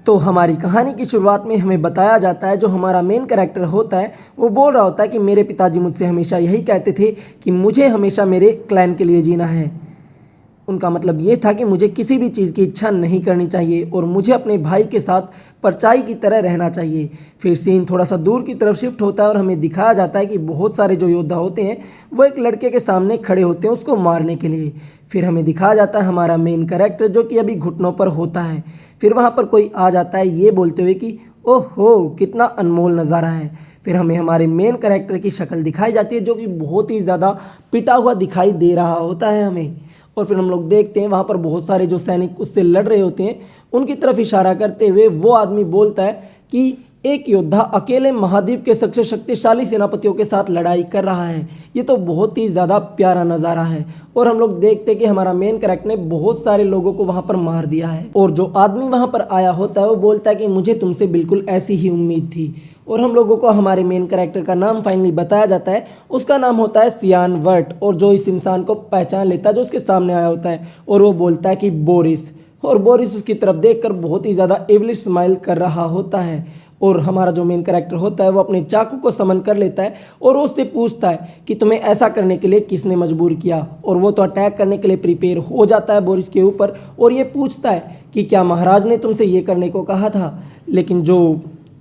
तो हमारी कहानी की शुरुआत में हमें बताया जाता है, जो हमारा मेन कैरेक्टर होता है वो बोल रहा होता है कि मेरे पिताजी मुझसे हमेशा यही कहते थे कि मुझे हमेशा मेरे क्लैन के लिए जीना है। उनका मतलब ये था कि मुझे किसी भी चीज़ की इच्छा नहीं करनी चाहिए और मुझे अपने भाई के साथ परछाई की तरह रहना चाहिए। फिर सीन थोड़ा सा दूर की तरफ शिफ्ट होता है और हमें दिखाया जाता है कि बहुत सारे जो योद्धा होते हैं वो एक लड़के के सामने खड़े होते हैं उसको मारने के लिए। फिर हमें दिखाया जाता है हमारा मेन कैरेक्टर जो कि अभी घुटनों पर होता है। फिर वहाँ पर कोई आ जाता है ये बोलते हुए कि ओहो कितना अनमोल नज़ारा है। फिर हमें हमारे मेन कैरेक्टर की शक्ल दिखाई जाती है जो कि बहुत ही ज़्यादा पिटा हुआ दिखाई दे रहा होता है हमें। और फिर हम लोग देखते हैं वहाँ पर बहुत सारे जो सैनिक उससे लड़ रहे होते हैं उनकी तरफ इशारा करते हुए वो आदमी बोलता है कि एक योद्धा अकेले महाद्वीप के सबसे शक्तिशाली सेनापतियों के साथ लड़ाई कर रहा है। ये तो बहुत ही ज़्यादा प्यारा नज़ारा है। और हम लोग देखते हैं कि हमारा मेन कैरेक्टर ने बहुत सारे लोगों को वहाँ पर मार दिया है। और जो आदमी वहाँ पर आया होता है वो बोलता है कि मुझे तुमसे बिल्कुल ऐसी ही उम्मीद थी। और हम लोगों को हमारे मेन कैरेक्टर का नाम फाइनली बताया जाता है। उसका नाम होता है सियान वर्ट। और जो इस इंसान को पहचान लेता है जो उसके सामने आया होता है और वो बोलता है कि बोरिस। और बोरिस उसकी तरफ देखकर बहुत ही ज़्यादा एवलिश स्माइल कर रहा होता है। और हमारा जो मेन कैरेक्टर होता है वो अपने चाकू को समन कर लेता है और वो उससे पूछता है कि तुम्हें ऐसा करने के लिए किसने मजबूर किया। और वो तो अटैक करने के लिए प्रिपेयर हो जाता है बोरिस के ऊपर और ये पूछता है कि क्या महाराज ने तुमसे ये करने को कहा था। लेकिन जो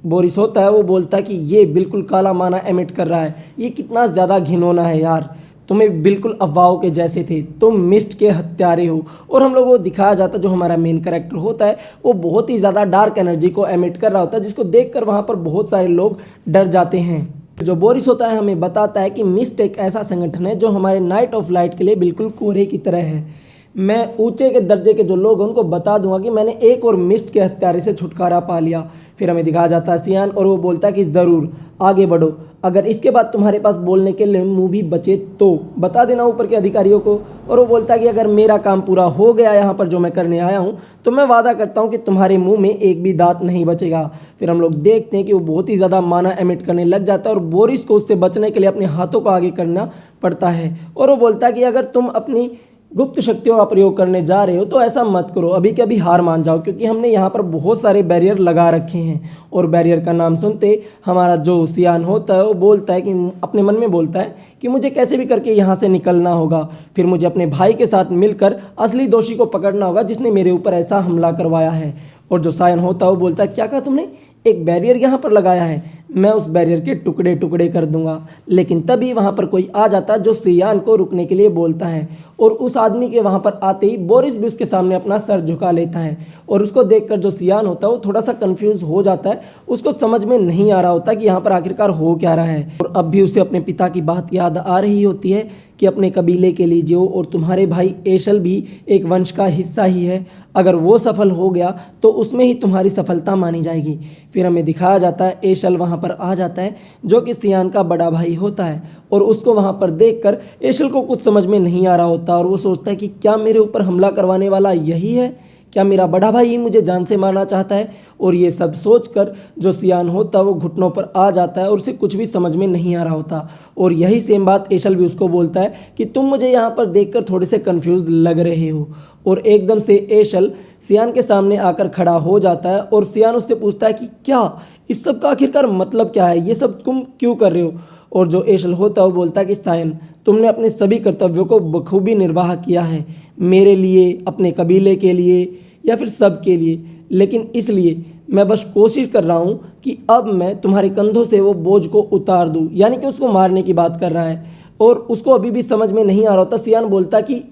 बोरिस होता है वो बोलता है कि ये बिल्कुल काला माना एमिट कर रहा है। ये कितना ज़्यादा घिनौना है यार, तुम्हें बिल्कुल अफवाहों के जैसे थे, तुम मिस्ट के हत्यारे हो। और हम लोगों को दिखाया जाता है जो हमारा मेन कैरेक्टर होता है वो बहुत ही ज़्यादा डार्क एनर्जी को एमिट कर रहा होता है जिसको देखकर वहाँ पर बहुत सारे लोग डर जाते हैं। जो बोरिस होता है हमें बताता है कि मिस्ट एक ऐसा संगठन है जो हमारे नाइट ऑफ लाइट के लिए बिल्कुल कोहरे की तरह है। मैं ऊंचे के दर्जे के जो लोग हैं उनको बता दूंगा कि मैंने एक और मिस्ट के हत्यारे से छुटकारा पा लिया। फिर हमें दिखाया जाता है सियान और वो बोलता है कि ज़रूर आगे बढ़ो, अगर इसके बाद तुम्हारे पास बोलने के लिए मुंह भी बचे तो बता देना ऊपर के अधिकारियों को। और वो बोलता है कि अगर मेरा काम पूरा हो गया यहाँ पर जो मैं करने आया हूँ तो मैं वादा करता हूँ कि तुम्हारे मुंह में एक भी दांत नहीं बचेगा। फिर हम लोग देखते हैं कि वो बहुत ही ज़्यादा माना एमिट करने लग जाता है और बोरिस को उससे बचने के लिए अपने हाथों को आगे करना पड़ता है। और वो बोलता है कि अगर तुम अपनी गुप्त शक्तियों का प्रयोग करने जा रहे हो तो ऐसा मत करो, अभी के अभी हार मान जाओ, क्योंकि हमने यहाँ पर बहुत सारे बैरियर लगा रखे हैं। और बैरियर का नाम सुनते हमारा जो सियान होता है वो बोलता है कि अपने मन में बोलता है कि मुझे कैसे भी करके यहाँ से निकलना होगा। फिर मुझे अपने भाई के साथ मिलकर असली दोषी को पकड़ना होगा जिसने मेरे ऊपर ऐसा हमला करवाया है। और जो सायन होता है वो बोलता है क्या कहा तुमने, एक बैरियर यहाँ पर लगाया है, मैं उस बैरियर के टुकड़े टुकड़े कर दूंगा। लेकिन तभी वहाँ पर कोई आ जाता है जो सियान को रुकने के लिए बोलता है। और उस आदमी के वहाँ पर आते ही बोरिस भी उसके सामने अपना सर झुका लेता है। और उसको देखकर जो सियान होता है वो थोड़ा सा कंफ्यूज हो जाता है, उसको समझ में नहीं आ रहा होता कि यहाँ पर आखिरकार हो क्या रहा है। और अब भी उसे अपने पिता की बात याद आ रही होती है कि अपने कबीले के लिए जियो और तुम्हारे भाई एशल भी एक वंश का हिस्सा ही है, अगर वो सफल हो गया तो उसमें ही तुम्हारी सफलता मानी जाएगी। फिर हमें दिखाया जाता है एशल वहाँ पर आ जाता है जो कि सियान का बड़ा भाई होता है। और उसको वहाँ पर देखकर एशल को कुछ समझ में नहीं आ रहा होता और वो सोचता है कि क्या मेरे ऊपर हमला करवाने वाला यही है, क्या मेरा बड़ा भाई ही मुझे जान से मारना चाहता है। और ये सब सोचकर जो सियान होता है वो घुटनों पर आ जाता है और उसे कुछ भी समझ में नहीं आ रहा होता। और यही सेम बात एशल भी उसको बोलता है कि तुम मुझे यहाँ पर देखकर थोड़े से कंफ्यूज लग रहे हो। और एकदम से एशल सियान के सामने आकर खड़ा हो जाता है और सियान उससे पूछता है कि क्या इस सब का आखिरकार मतलब क्या है, ये सब तुम क्यों कर रहे हो। और जो एशल होता है वो बोलता है कि सायन तुमने अपने सभी कर्तव्यों को बखूबी निर्वाह किया है, मेरे लिए, अपने कबीले के लिए या फिर सब के लिए, लेकिन इसलिए मैं बस कोशिश कर रहा हूँ कि अब मैं तुम्हारे कंधों से वो बोझ को उतार दूँ। यानी कि उसको मारने की बात कर रहा है और उसको अभी भी समझ में नहीं आ रहा होता। सियान बोलता कि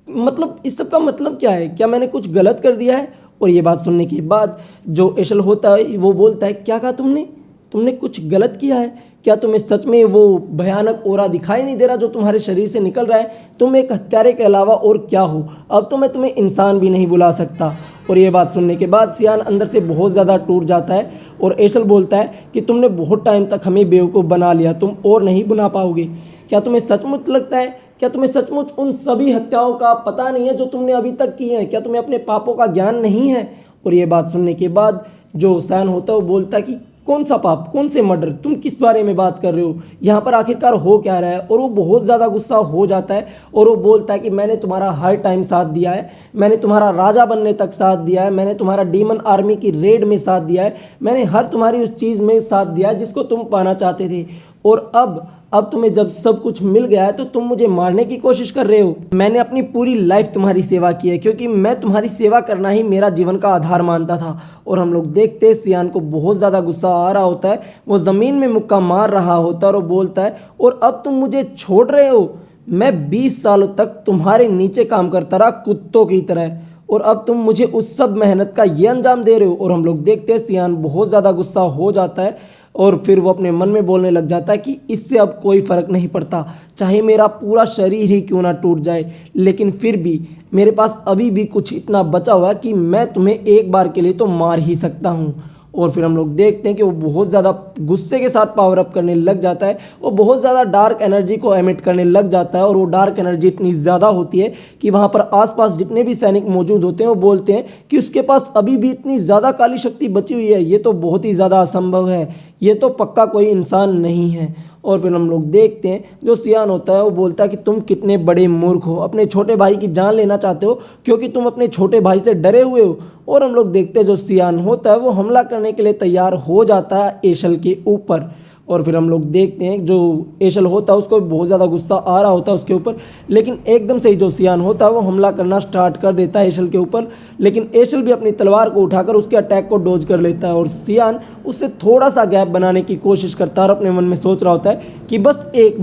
मतलब इस सब का मतलब क्या है, क्या मैंने कुछ गलत कर दिया है। और ये बात सुनने के बाद जो एशल होता है वो बोलता है क्या कहा तुमने, तुमने कुछ गलत किया है, क्या तुम्हें सच में वो भयानक ओरा दिखाई नहीं दे रहा जो तुम्हारे शरीर से निकल रहा है, तुम एक हत्यारे के अलावा और क्या हो, अब तो मैं तुम्हें इंसान भी नहीं बुला सकता। और ये बात सुनने के बाद सियान अंदर से बहुत ज़्यादा टूट जाता है और एशल बोलता है कि तुमने बहुत टाइम तक हमें बेवकूफ़ बना लिया, तुम और नहीं बना पाओगे। क्या तुम्हें सचमुच लगता है, क्या तुम्हें सचमुच उन सभी हत्याओं का पता नहीं है जो तुमने अभी तक की हैं, क्या तुम्हें अपने पापों का ज्ञान नहीं है। और ये बात सुनने के बाद जो सैन होता है वो बोलता है कि कौन सा पाप, कौन से मर्डर, तुम किस बारे में बात कर रहे हो, यहाँ पर आखिरकार हो क्या रहा है। और वो बहुत ज़्यादा गुस्सा हो जाता है और वो बोलता है कि मैंने तुम्हारा हर टाइम साथ दिया है, मैंने तुम्हारा राजा बनने तक साथ दिया है, मैंने तुम्हारा डीमन आर्मी की रेड में साथ दिया है, मैंने हर तुम्हारी उस चीज़ में साथ दिया है जिसको तुम पाना चाहते थे। और अब तुम्हें जब सब कुछ मिल गया है तो तुम मुझे मारने की कोशिश कर रहे हो। मैंने अपनी पूरी लाइफ तुम्हारी सेवा की है, क्योंकि मैं तुम्हारी सेवा करना ही मेरा जीवन का आधार मानता था। और हम लोग देखते हैं सियान को बहुत ज़्यादा गुस्सा आ रहा होता है, वो ज़मीन में मुक्का मार रहा होता है और वो बोलता है, और अब तुम मुझे छोड़ रहे हो। मैं 20 सालों तक तुम्हारे नीचे काम करता रहा कुत्तों की तरह, और अब तुम मुझे उस सब मेहनत का ये अंजाम दे रहे हो। और हम लोग देखते हैं सियान बहुत ज़्यादा गुस्सा हो जाता है और फिर वो अपने मन में बोलने लग जाता है कि इससे अब कोई फ़र्क नहीं पड़ता, चाहे मेरा पूरा शरीर ही क्यों ना टूट जाए, लेकिन फिर भी मेरे पास अभी भी कुछ इतना बचा हुआ है कि मैं तुम्हें एक बार के लिए तो मार ही सकता हूँ। और फिर हम लोग देखते हैं कि वो बहुत ज़्यादा गुस्से के साथ पावर अप करने लग जाता है, वो बहुत ज़्यादा डार्क एनर्जी को एमिट करने लग जाता है। और वो डार्क एनर्जी इतनी ज़्यादा होती है कि वहाँ पर आसपास जितने भी सैनिक मौजूद होते हैं वो बोलते हैं कि उसके पास अभी भी इतनी ज़्यादा काली शक्ति बची हुई है, ये तो बहुत ही ज़्यादा असंभव है, ये तो पक्का कोई इंसान नहीं है। और फिर हम लोग देखते हैं जो सियान होता है वो बोलता है कि तुम कितने बड़े मूर्ख हो, अपने छोटे भाई की जान लेना चाहते हो क्योंकि तुम अपने छोटे भाई से डरे हुए हो। और हम लोग देखते हैं जो सियान होता है वो हमला करने के लिए तैयार हो जाता है एशल के ऊपर। और फिर हम लोग देखते हैं जो एशल होता है उसको बहुत ज़्यादा गुस्सा आ रहा होता है उसके ऊपर, लेकिन एकदम से ही जो सियान होता है वो हमला करना स्टार्ट कर देता है एशल के ऊपर। लेकिन एशल भी अपनी तलवार को उठाकर उसके अटैक को डोज कर लेता है और सियान उससे थोड़ा सा गैप बनाने की कोशिश करता है और अपने मन में सोच रहा होता है कि बस एक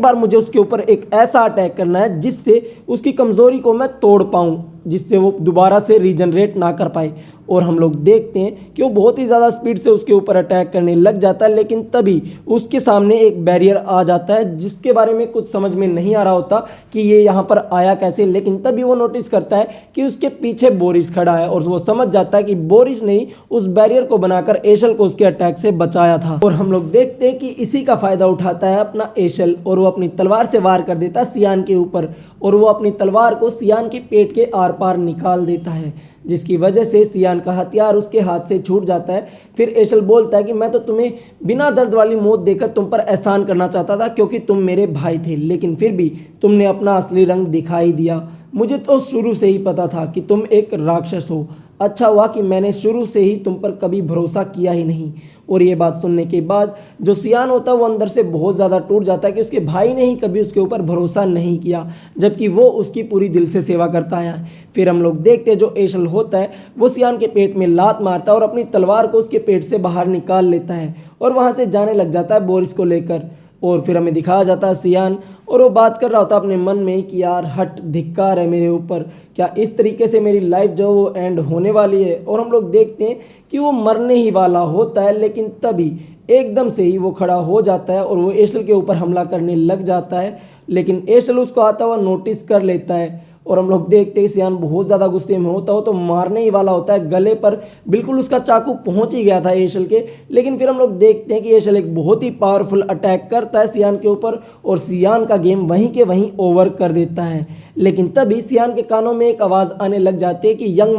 बार मुझे उसके ऊपर एक ऐसा अटैक करना है जिससे उसकी कमज़ोरी को मैं तोड़ पाऊँ, जिससे वो दोबारा से रीजनरेट ना कर पाए। और हम लोग देखते हैं कि वो बहुत ही ज़्यादा स्पीड से उसके ऊपर अटैक करने लग जाता है, लेकिन तभी उसके सामने एक बैरियर आ जाता है जिसके बारे में कुछ समझ में नहीं आ रहा होता कि ये यहाँ पर आया कैसे। लेकिन तभी वो नोटिस करता है कि उसके पीछे बोरिस खड़ा है और वो समझ जाता है कि बोरिस ने उस बैरियर को बनाकर एशल को उसके अटैक से बचाया था। और हम लोग देखते हैं कि इसी का फ़ायदा उठाता है अपना एशल और वो अपनी तलवार से वार कर देता है सियान के ऊपर, और वो अपनी तलवार को सियान के पेट के आर पार निकाल देता है, जिसकी वजह से सियान का हथियार उसके हाथ से छूट जाता है। फिर एशल बोलता है कि मैं तो तुम्हें बिना दर्द वाली मौत देकर तुम पर एहसान करना चाहता था क्योंकि तुम मेरे भाई थे, लेकिन फिर भी तुमने अपना असली रंग दिखाई दिया। मुझे तो शुरू से ही पता था कि तुम एक राक्षस हो। अच्छा हुआ कि मैंने शुरू से ही तुम पर कभी भरोसा किया ही नहीं। और ये बात सुनने के बाद जो सियान होता है वो अंदर से बहुत ज़्यादा टूट जाता है कि उसके भाई ने ही कभी उसके ऊपर भरोसा नहीं किया, जबकि वो उसकी पूरी दिल से सेवा करता है। फिर हम लोग देखते हैं जो एशल होता है वो सियान के पेट में लात मारता है और अपनी तलवार को उसके पेट से बाहर निकाल लेता है और वहाँ से जाने लग जाता है बोरिस को लेकर। और फिर हमें दिखाया जाता है सियान और वो बात कर रहा होता है अपने मन में कि यार हट, धिक्कार है मेरे ऊपर, क्या इस तरीके से मेरी लाइफ जो वो एंड होने वाली है। और हम लोग देखते हैं कि वो मरने ही वाला होता है, लेकिन तभी एकदम से ही वो खड़ा हो जाता है और वो एशल के ऊपर हमला करने लग जाता है। लेकिन एशल उसको आता हुआ नोटिस कर लेता है और हम लोग देखते हैं सियान बहुत ज़्यादा गुस्से में होता हो तो मारने ही वाला होता है, गले पर बिल्कुल उसका चाकू पहुंच ही गया था एशल के। लेकिन फिर हम लोग देखते हैं कि एशल एक बहुत ही पावरफुल अटैक करता है सियान के ऊपर और सियान का गेम वहीं के वहीं ओवर कर देता है। लेकिन तभी सियान के कानों में एक आवाज़ आने लग जाती है कि यंग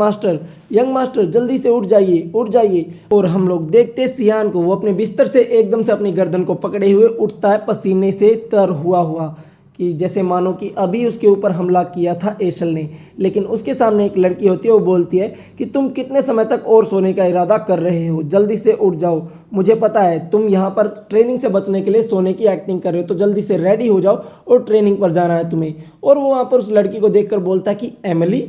मास्टर जल्दी से उठ जाइए। और हम लोग देखते हैं सियान को वो अपने बिस्तर से एकदम से अपनी गर्दन को पकड़े हुए उठता है पसीने से तर हुआ कि जैसे मानो कि अभी उसके ऊपर हमला किया था एशल ने। लेकिन उसके सामने एक लड़की होती है, वो बोलती है कि तुम कितने समय तक और सोने का इरादा कर रहे हो, जल्दी से उठ जाओ, मुझे पता है तुम यहाँ पर ट्रेनिंग से बचने के लिए सोने की एक्टिंग कर रहे हो, तो जल्दी से रेडी हो जाओ और ट्रेनिंग पर जाना है तुम्हें। और वो वहाँ पर उस लड़की को देखकर बोलता है कि एमिली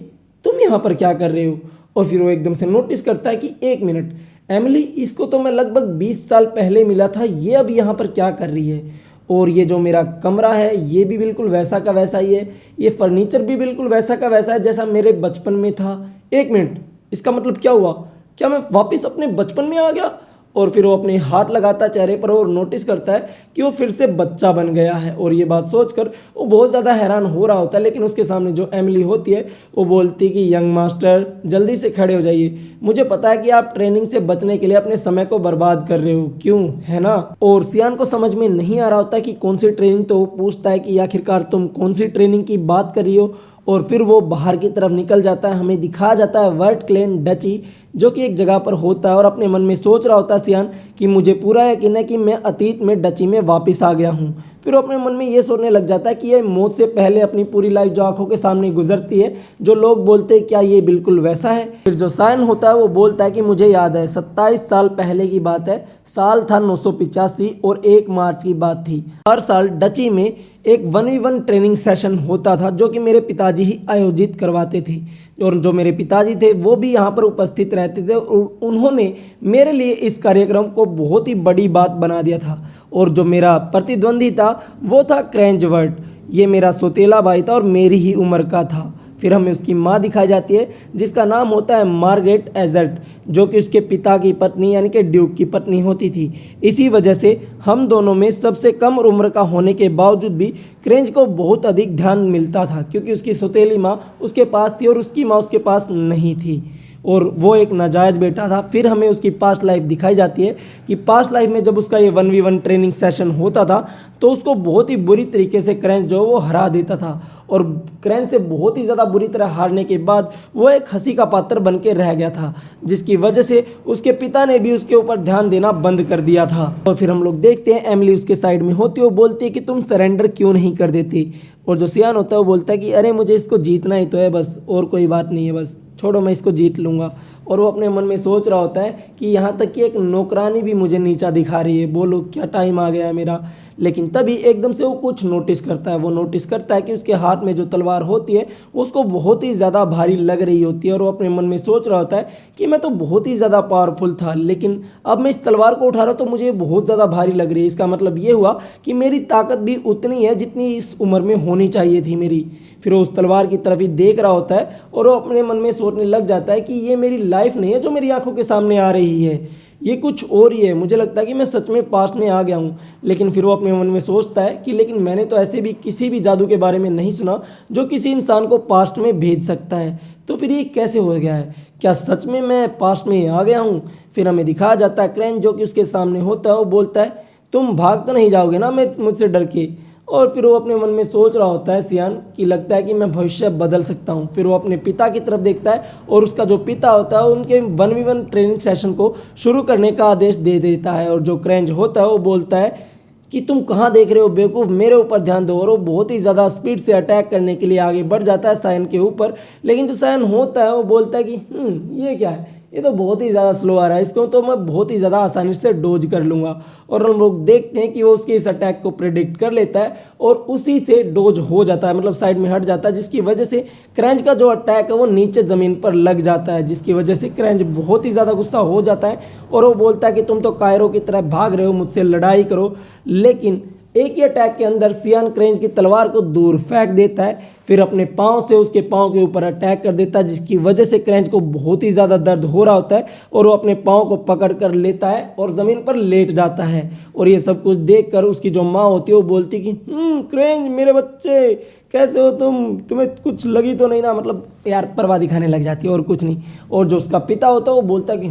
तुम यहाँ पर क्या कर रहे हो। और फिर वो एकदम से नोटिस करता है कि एक मिनट, एमिली इसको तो मैं लगभग 20 साल पहले मिला था, ये अब यहाँ पर क्या कर रही है। और ये जो मेरा कमरा है ये भी बिल्कुल वैसा का वैसा ही है, ये फर्नीचर भी बिल्कुल वैसा का वैसा है जैसा मेरे बचपन में था। एक मिनट, इसका मतलब क्या हुआ, क्या मैं वापस अपने बचपन में आ गया। और फिर वो अपने हाथ लगाता है चेहरे पर और नोटिस करता है कि वो फिर से बच्चा बन गया है। और ये बात सोचकर वो बहुत ज़्यादा हैरान हो रहा होता है। लेकिन उसके सामने जो एमिली होती है वो बोलती है कि यंग मास्टर जल्दी से खड़े हो जाइए, मुझे पता है कि आप ट्रेनिंग से बचने के लिए अपने समय को बर्बाद कर रहे हो, क्यों है ना। और सियान को समझ में नहीं आ रहा होता कि कौन सी ट्रेनिंग, तो वो पूछता है कि आखिरकार तुम कौन सी ट्रेनिंग की बात कर रही हो। और फिर वो बाहर की तरफ निकल जाता है। हमें दिखाया जाता है वर्ट क्लेन डची जो कि एक जगह पर होता है और अपने मन में सोच रहा होता है सियान कि मुझे पूरा यकीन है कि मैं अतीत में डची में वापस आ गया हूँ। फिर वो अपने मन में ये सोचने लग जाता है कि ये मौत से पहले अपनी पूरी लाइफ जो आंखों के सामने गुजरती है, जो लोग बोलते हैं क्या ये बिल्कुल वैसा है। फिर जो सायन होता है वो बोलता है कि मुझे याद है 27 साल पहले की बात है, साल था 985 और 1 मार्च की बात थी। हर साल डची में एक 1v1 ट्रेनिंग सेशन होता था जो कि मेरे पिताजी ही आयोजित करवाते थे और जो मेरे पिताजी थे वो भी यहाँ पर उपस्थित रहते थे और उन्होंने मेरे लिए इस कार्यक्रम को बहुत ही बड़ी बात बना दिया था। और जो मेरा प्रतिद्वंदी था वो था क्रेंजवर्ट। ये मेरा सौतेला भाई था और मेरी ही उम्र का था। फिर हमें उसकी माँ दिखाई जाती है जिसका नाम होता है मार्गरेट एजर्ट, जो कि उसके पिता की पत्नी यानी कि ड्यूक की पत्नी होती थी। इसी वजह से हम दोनों में सबसे कम उम्र का होने के बावजूद भी क्रेंज को बहुत अधिक ध्यान मिलता था क्योंकि उसकी सौतेली माँ उसके पास थी और उसकी माँ उसके पास नहीं थी और वो एक नाजायज़ बेटा था। फिर हमें उसकी पास्ट लाइफ दिखाई जाती है कि पास्ट लाइफ में जब उसका ये 1v1 ट्रेनिंग सेशन होता था तो उसको बहुत ही बुरी तरीके से क्रेंज जो वो हरा देता था और क्रेंज से बहुत ही ज़्यादा बुरी तरह हारने के बाद वो एक हंसी का पात्र बन के रह गया था, जिसकी वजह से उसके पिता ने भी उसके ऊपर ध्यान देना बंद कर दिया था। और फिर हम लोग देखते हैं एमिली उसके साइड में होती है, वो बोलती है कि तुम सरेंडर क्यों नहीं कर देती। और जो सियान होता है वो बोलता है कि अरे मुझे इसको जीतना ही तो है बस, और कोई बात नहीं है, बस छोड़ो मैं इसको जीत लूँगा। और वो अपने मन में सोच रहा होता है कि यहाँ तक कि एक नौकरानी भी मुझे नीचा दिखा रही है, बोलो क्या टाइम आ गया है मेरा। लेकिन तभी एकदम से वो कुछ नोटिस करता है। वो नोटिस करता है कि उसके हाथ में जो तलवार होती है उसको बहुत ही ज़्यादा भारी लग रही होती है और वो अपने मन में सोच रहा होता है कि मैं तो बहुत ही ज़्यादा पावरफुल था, लेकिन अब मैं इस तलवार को उठा रहा हूँ तो मुझे बहुत ज़्यादा भारी लग रही है। इसका मतलब ये हुआ कि मेरी ताकत भी उतनी है जितनी इस उम्र में होनी चाहिए थी मेरी। फिर वो उस तलवार की तरफ ही देख रहा होता है और वो अपने मन में सोचने लग जाता है कि ये मेरी लाइफ नहीं है जो मेरी आंखों के सामने आ रही है, ये कुछ और ही है। मुझे लगता है कि मैं सच में पास्ट में आ गया हूँ। लेकिन फिर वो अपने मन में सोचता है कि लेकिन मैंने तो ऐसे भी किसी भी जादू के बारे में नहीं सुना जो किसी इंसान को पास्ट में भेज सकता है, तो फिर ये कैसे हो गया है, क्या सच में मैं पास्ट में आ गया हूँ। फिर हमें दिखाया जाता है क्रेंज जो कि उसके सामने होता है, वो बोलता है तुम भाग तो नहीं जाओगे ना मैं मुझसे डर के। और फिर वो अपने मन में सोच रहा होता है सियान कि लगता है कि मैं भविष्य बदल सकता हूँ। फिर वो अपने पिता की तरफ देखता है और उसका जो पिता होता है उनके 1v1 ट्रेनिंग सेशन को शुरू करने का आदेश दे देता है। और जो क्रेंज होता है वो बोलता है कि तुम कहाँ देख रहे हो बेवकूफ़, मेरे ऊपर ध्यान दो। और वो बहुत ही ज़्यादा स्पीड से अटैक करने के लिए आगे बढ़ जाता है सायन के ऊपर। लेकिन जो सायन होता है वो बोलता है कि ये क्या है, ये तो बहुत ही ज़्यादा स्लो आ रहा है, इसको तो मैं बहुत ही ज़्यादा आसानी से डोज कर लूँगा। और हम लोग देखते हैं कि वो उसके इस अटैक को प्रेडिक्ट कर लेता है और उसी से डोज हो जाता है, मतलब साइड में हट जाता है, जिसकी वजह से क्रंच का जो अटैक है वो नीचे ज़मीन पर लग जाता है, जिसकी वजह से क्रंच बहुत ही ज़्यादा गुस्सा हो जाता है और वो बोलता है कि तुम तो कायरो की तरह भाग रहे हो, मुझसे लड़ाई करो। लेकिन एक ही अटैक के अंदर सियान क्रेंच की तलवार को दूर फेंक देता है, फिर अपने पाँव से उसके पाँव के ऊपर अटैक कर देता है, जिसकी वजह से क्रेंच को बहुत ही ज़्यादा दर्द हो रहा होता है और वो अपने पाँव को पकड़ कर लेता है और ज़मीन पर लेट जाता है। और ये सब कुछ देखकर उसकी जो माँ होती है वो बोलती कि क्रेंच मेरे बच्चे कैसे हो तुम, तुम्हें कुछ लगी तो नहीं ना, मतलब यार परवाह दिखाने लग जाती है और कुछ नहीं। और जो उसका पिता होता है वो बोलता है कि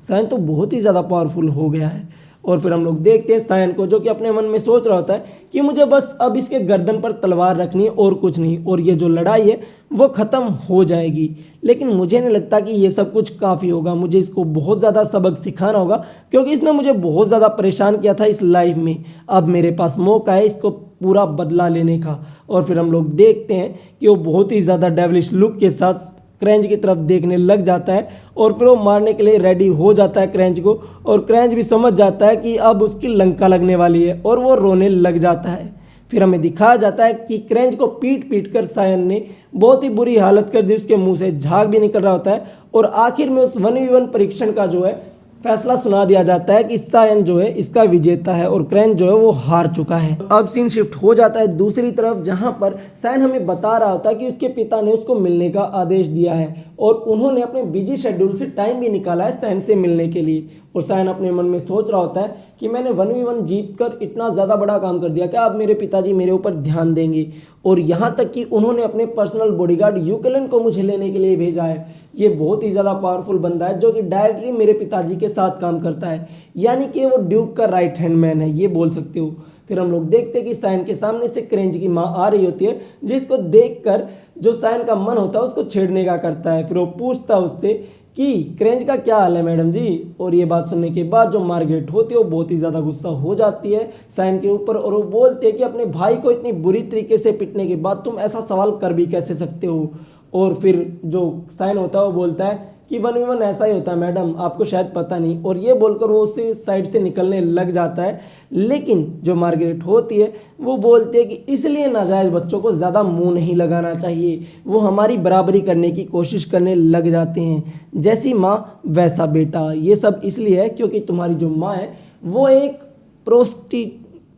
सायन तो बहुत ही ज़्यादा पावरफुल हो गया है। और फिर हम लोग देखते हैं सायन को जो कि अपने मन में सोच रहा होता है कि मुझे बस अब इसके गर्दन पर तलवार रखनी है और कुछ नहीं, और ये जो लड़ाई है वो ख़त्म हो जाएगी। लेकिन मुझे नहीं लगता कि ये सब कुछ काफ़ी होगा, मुझे इसको बहुत ज़्यादा सबक सिखाना होगा क्योंकि इसने मुझे बहुत ज़्यादा परेशान किया था इस लाइफ में। अब मेरे पास मौका है इसको पूरा बदला लेने का। और फिर हम लोग देखते हैं कि वो बहुत ही ज़्यादा डेविलिश लुक के साथ क्रेंच की तरफ देखने लग जाता है और फिर वो मारने के लिए रेडी हो जाता है क्रेंच को। और क्रेंच भी समझ जाता है कि अब उसकी लंका लगने वाली है और वो रोने लग जाता है। फिर हमें दिखाया जाता है कि क्रेंच को पीट पीट कर सायन ने बहुत ही बुरी हालत कर दी, उसके मुंह से झाग भी निकल रहा होता है। और आखिर में उस 1v1 परीक्षण का जो है फैसला सुना दिया जाता है कि सायन जो है इसका विजेता है और क्रेंच जो है वो हार चुका है। अब सीन शिफ्ट हो जाता है दूसरी तरफ, जहां पर सायन हमें बता रहा होता है कि उसके पिता ने उसको मिलने का आदेश दिया है और उन्होंने अपने बिजी शेड्यूल से टाइम भी निकाला है सायन से मिलने के लिए। और सायन अपने मन में सोच रहा होता है कि मैंने 1v1 जीत कर इतना ज़्यादा बड़ा काम कर दिया, क्या अब मेरे पिताजी मेरे ऊपर ध्यान देंगे। और यहाँ तक कि उन्होंने अपने पर्सनल बॉडीगार्ड यूकेलन को मुझे लेने के लिए भेजा है। ये बहुत ही ज़्यादा पावरफुल बंदा है जो कि डायरेक्टली मेरे पिताजी के साथ काम करता है, यानी कि वो ड्यूक का राइट हैंड मैन है, ये बोल सकते हो। फिर हम लोग देखते हैं कि सायन के सामने से क्रेंज की माँ आ रही होती है, जिसको देखकर जो सायन का मन होता है उसको छेड़ने का करता है। फिर वो पूछता है उससे कि क्रेंज का क्या हाल है मैडम जी। और ये बात सुनने के बाद जो मार्गरेट होती है वो बहुत ही ज़्यादा गुस्सा हो जाती है सायन के ऊपर, और वो बोलती है कि अपने भाई को इतनी बुरी तरीके से पिटने के बाद तुम ऐसा सवाल कर भी कैसे सकते हो। और फिर जो सायन होता है वो बोलता है कि 1v1 ऐसा ही होता है मैडम, आपको शायद पता नहीं। और ये बोलकर वो उससे साइड से निकलने लग जाता है। लेकिन जो मार्गरेट होती है वो बोलती है कि इसलिए नाजायज़ बच्चों को ज़्यादा मुंह नहीं लगाना चाहिए, वो हमारी बराबरी करने की कोशिश करने लग जाते हैं। जैसी माँ वैसा बेटा, ये सब इसलिए है क्योंकि तुम्हारी जो माँ है वो एक प्रोस्टी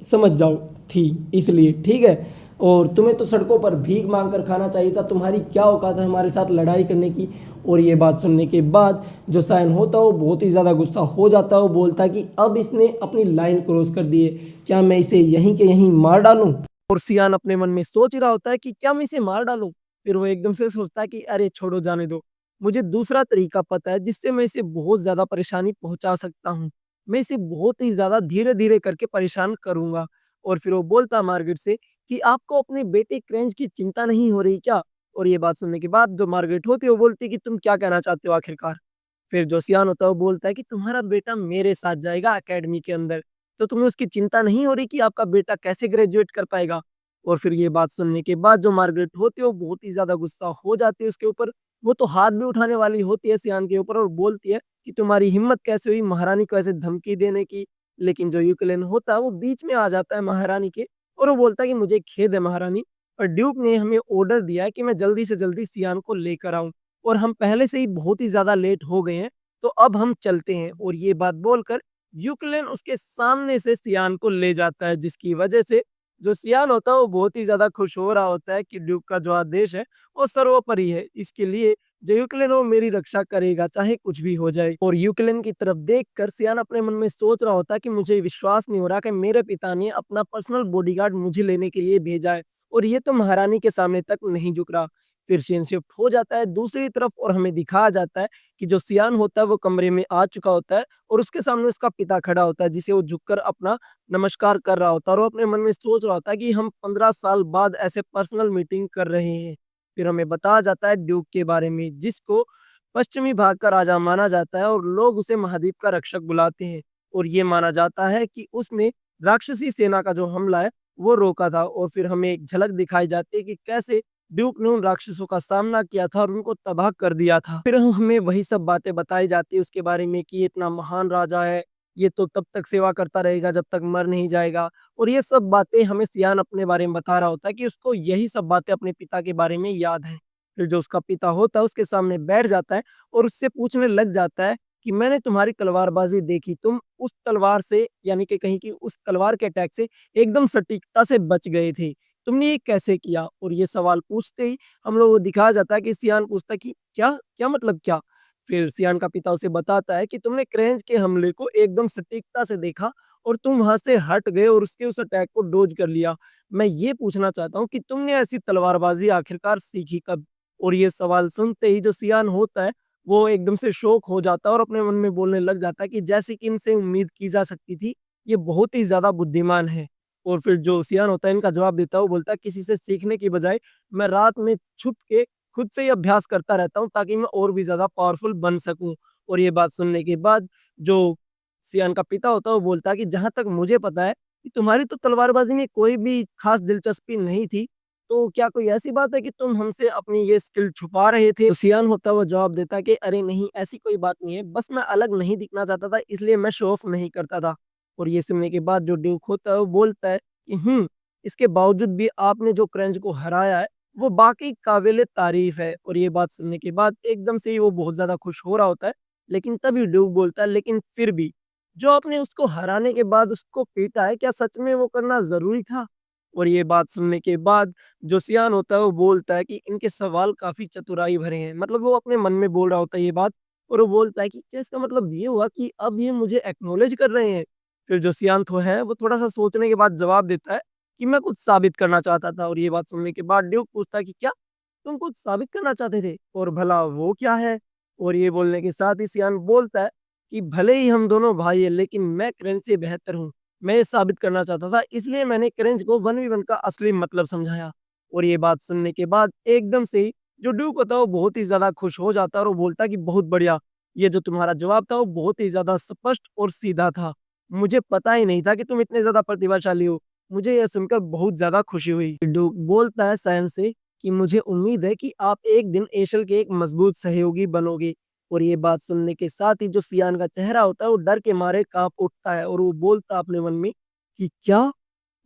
समझ जाओ थी, इसलिए ठीक है। और तुम्हें तो सड़कों पर भीख मांग कर खाना चाहिए था, तुम्हारी क्या औकात है हमारे साथ लड़ाई करने की। और ये बात सुनने के बाद जो सायन होता है वो बहुत ही ज़्यादा गुस्सा हो जाता है। वो बोलता है कि अब इसने अपनी लाइन क्रॉस कर दी है, क्या मैं इसे यहीं के यहीं मार डालूं। और सियान अपने मन में सोच रहा होता है कि क्या मैं इसे मार डालूं। फिर वो एकदम से सोचता है कि अरे छोड़ो, जाने दो, मुझे दूसरा तरीका पता है जिससे मैं इसे बहुत ज़्यादा परेशानी पहुंचा सकता हूँ। मैं इसे बहुत ही ज़्यादा धीरे धीरे करके परेशान करूंगा। और फिर वो बोलता मार्गरेट से कि आपको अपने बेटे क्रेंज की चिंता नहीं हो रही क्या? और ये बात सुनने के बाद जो मार्गरेट होती है वो बोलती है कि तुम क्या कहना चाहते हो आखिरकार? फिर जो सियान होता है वो बोलता है कि तुम्हारा बेटा मेरे साथ जाएगा एकेडमी के अंदर, तो तुम्हें उसकी चिंता नहीं हो रही कि आपका बेटा कैसे ग्रेजुएट कर पाएगा? और फिर ये बात सुनने के बाद जो मार्गरेट होती है वो बहुत ही ज़्यादा गुस्सा हो जाती है उसके ऊपर। वो तो हाथ भी उठाने वाली होती है सियान के ऊपर और बोलती है कि तुम्हारी हिम्मत कैसे हुई महारानी को ऐसे धमकी देने की? लेकिन जो यूकेलेन होता है वो बीच में आ जाता है महारानी के, और वो बोलता है कि मुझे खेद है महारानी, और ड्यूक ने हमें ऑर्डर दिया है कि मैं जल्दी से जल्दी सियान को लेकर आऊँ, और हम पहले से ही बहुत ही ज़्यादा लेट हो गए हैं, तो अब हम चलते हैं। और ये बात बोलकर यूकेलेन उसके सामने से सियान को ले जाता है, जिसकी वजह से जो सियान होता है वो बहुत ही ज़्यादा खुश हो रहा होता है कि ड्यूक का जो आदेश है वो सर्वोपरि है। इसके लिए जो यूकेलेन है वो मेरी रक्षा करेगा, चाहे कुछ भी हो जाए। और यूकेलेन की तरफ देखकर सियान अपने मन में सोच रहा होता है कि मुझे विश्वास नहीं हो रहा कि मेरे पिता ने अपना पर्सनल बॉडीगार्ड मुझे लेने के लिए भेजा है, और ये तो महारानी के सामने तक नहीं झुक रहा। फिर सीन शिफ्ट हो जाता है दूसरी तरफ और हमें दिखाया जाता है कि जो सियान होता है वो कमरे में आ चुका होता है, और उसके सामने उसका पिता खड़ा होता है जिसे वो झुककर अपना नमस्कार कर रहा होता है, और वो अपने मन में सोच रहा होता है कि हम 15 साल बाद ऐसे पर्सनल मीटिंग कर रहे हैं। फिर हमें बताया जाता है ड्यूक के बारे में, जिसको पश्चिमी भाग का राजा माना जाता है और लोग उसे महाद्वीप का रक्षक बुलाते हैं। और ये माना जाता है कि उसने राक्षसी सेना का जो हमला है वो रोका था। और फिर हमें एक झलक दिखाई जाती है कि कैसे ड्यूक ने उन राक्षसों का सामना किया था और उनको तबाह कर दिया था। फिर हमें वही सब बातें बताई जाती है उसके बारे में कि ये इतना महान राजा है, ये तो तब तक सेवा करता रहेगा जब तक मर नहीं जाएगा। और ये सब बातें हमें सियान अपने बारे में बता रहा होता है कि उसको यही सब बातें अपने पिता के बारे में याद है। फिर जो उसका पिता होता है उसके सामने बैठ जाता है और उससे पूछने लग जाता है कि मैंने तुम्हारी तलवारबाजी देखी, तुम उस तलवार से यानी कि कहीं की उस तलवार के अटैक से एकदम सटीकता से बच गए थे, तुमने ये कैसे किया? और ये सवाल पूछते ही हम लोग को दिखाया जाता है कि सियान पूछता है कि क्या क्या मतलब क्या? फिर सियान का पिता उसे बताता है कि तुमने क्रेंज के हमले को एकदम सटीकता से देखा और तुम वहां से हट गए और उसके उस अटैक को डोज कर लिया। मैं ये पूछना चाहता हूँ कि तुमने ऐसी तलवारबाजी आखिरकार सीखी कब? और ये सवाल सुनते ही जो सियान होता है वो एकदम से शौक हो जाता है और अपने मन में बोलने लग जाता है कि जैसे कि इनसे उम्मीद की जा सकती थी, ये बहुत ही ज्यादा बुद्धिमान है। और फिर जो सियान होता है इनका जवाब देता है, वो बोलता है किसी से सीखने की बजाय मैं रात में छुप के खुद से ही अभ्यास करता रहता हूँ ताकि मैं और भी ज़्यादा पावरफुल बन सकूँ। और ये बात सुनने के बाद जो सियान का पिता होता है वो बोलता है कि जहाँ तक मुझे पता है कि तुम्हारी तो तलवारबाजी में कोई भी खास दिलचस्पी नहीं थी, तो क्या कोई ऐसी बात है कि तुम हमसे अपनी ये स्किल छुपा रहे थे? तो सियान होता है वो जवाब देता है कि अरे नहीं, ऐसी कोई बात नहीं है, बस मैं अलग नहीं दिखना चाहता था इसलिए मैं शो ऑफ नहीं करता था। और ये सुनने के बाद जो ड्यूक होता है वो बोलता है कि इसके बावजूद भी आपने जो क्रंच को हराया है वो बाकी काबिल तारीफ है। और ये बात सुनने के बाद एकदम से ही वो बहुत ज़्यादा खुश हो रहा होता है, लेकिन तभी ड्यूक बोलता है लेकिन फिर भी जो आपने उसको हराने के बाद उसको पीटा है, क्या सच में वो करना ज़रूरी था? और ये बात सुनने के बाद जो सियान होता है वो बोलता है कि इनके सवाल काफ़ी चतुराई भरे हैं। मतलब वो अपने मन में बोल रहा होता है ये बात, और वो बोलता है कि क्या इसका मतलब ये हुआ कि अब ये मुझे एक्नॉलेज कर रहे हैं? फिर जो सियान तो है वो थोड़ा-सा सोचने के बाद जवाब देता है कि मैं कुछ साबित करना चाहता था। और ये बात सुनने के बाद ड्यूक पूछता है कि क्या तुम कुछ साबित करना चाहते थे? और भला वो क्या है? और ये बोलने के साथ ही सियान बोलता है कि भले ही हम दोनों भाई हैं लेकिन मैं क्रंच से बेहतर हूँ। मैं ये साबित करना चाहता था, इसलिए मैंने क्रेंच को 1v1 का असली मतलब समझाया। और ये बात सुनने के बाद एकदम से ही जो ड्यूक होता है वो बहुत ही ज़्यादा खुश हो जाता है और वो बोलता है कि बहुत बढ़िया, ये जो तुम्हारा जवाब था वो बहुत ही ज़्यादा स्पष्ट और सीधा था। मुझे पता ही नहीं था कि तुम इतने ज़्यादा प्रतिभाशाली हो। मुझे यह सुनकर बहुत ज़्यादा खुशी हुई। ड्यूक बोलता है सायन से कि मुझे उम्मीद है कि आप एक दिन एशल के एक मजबूत सहयोगी बनोगे। और ये बात सुनने के साथ ही जो सियान का चेहरा होता है वो डर के मारे काँप उठता है और वो बोलता अपने मन में कि क्या?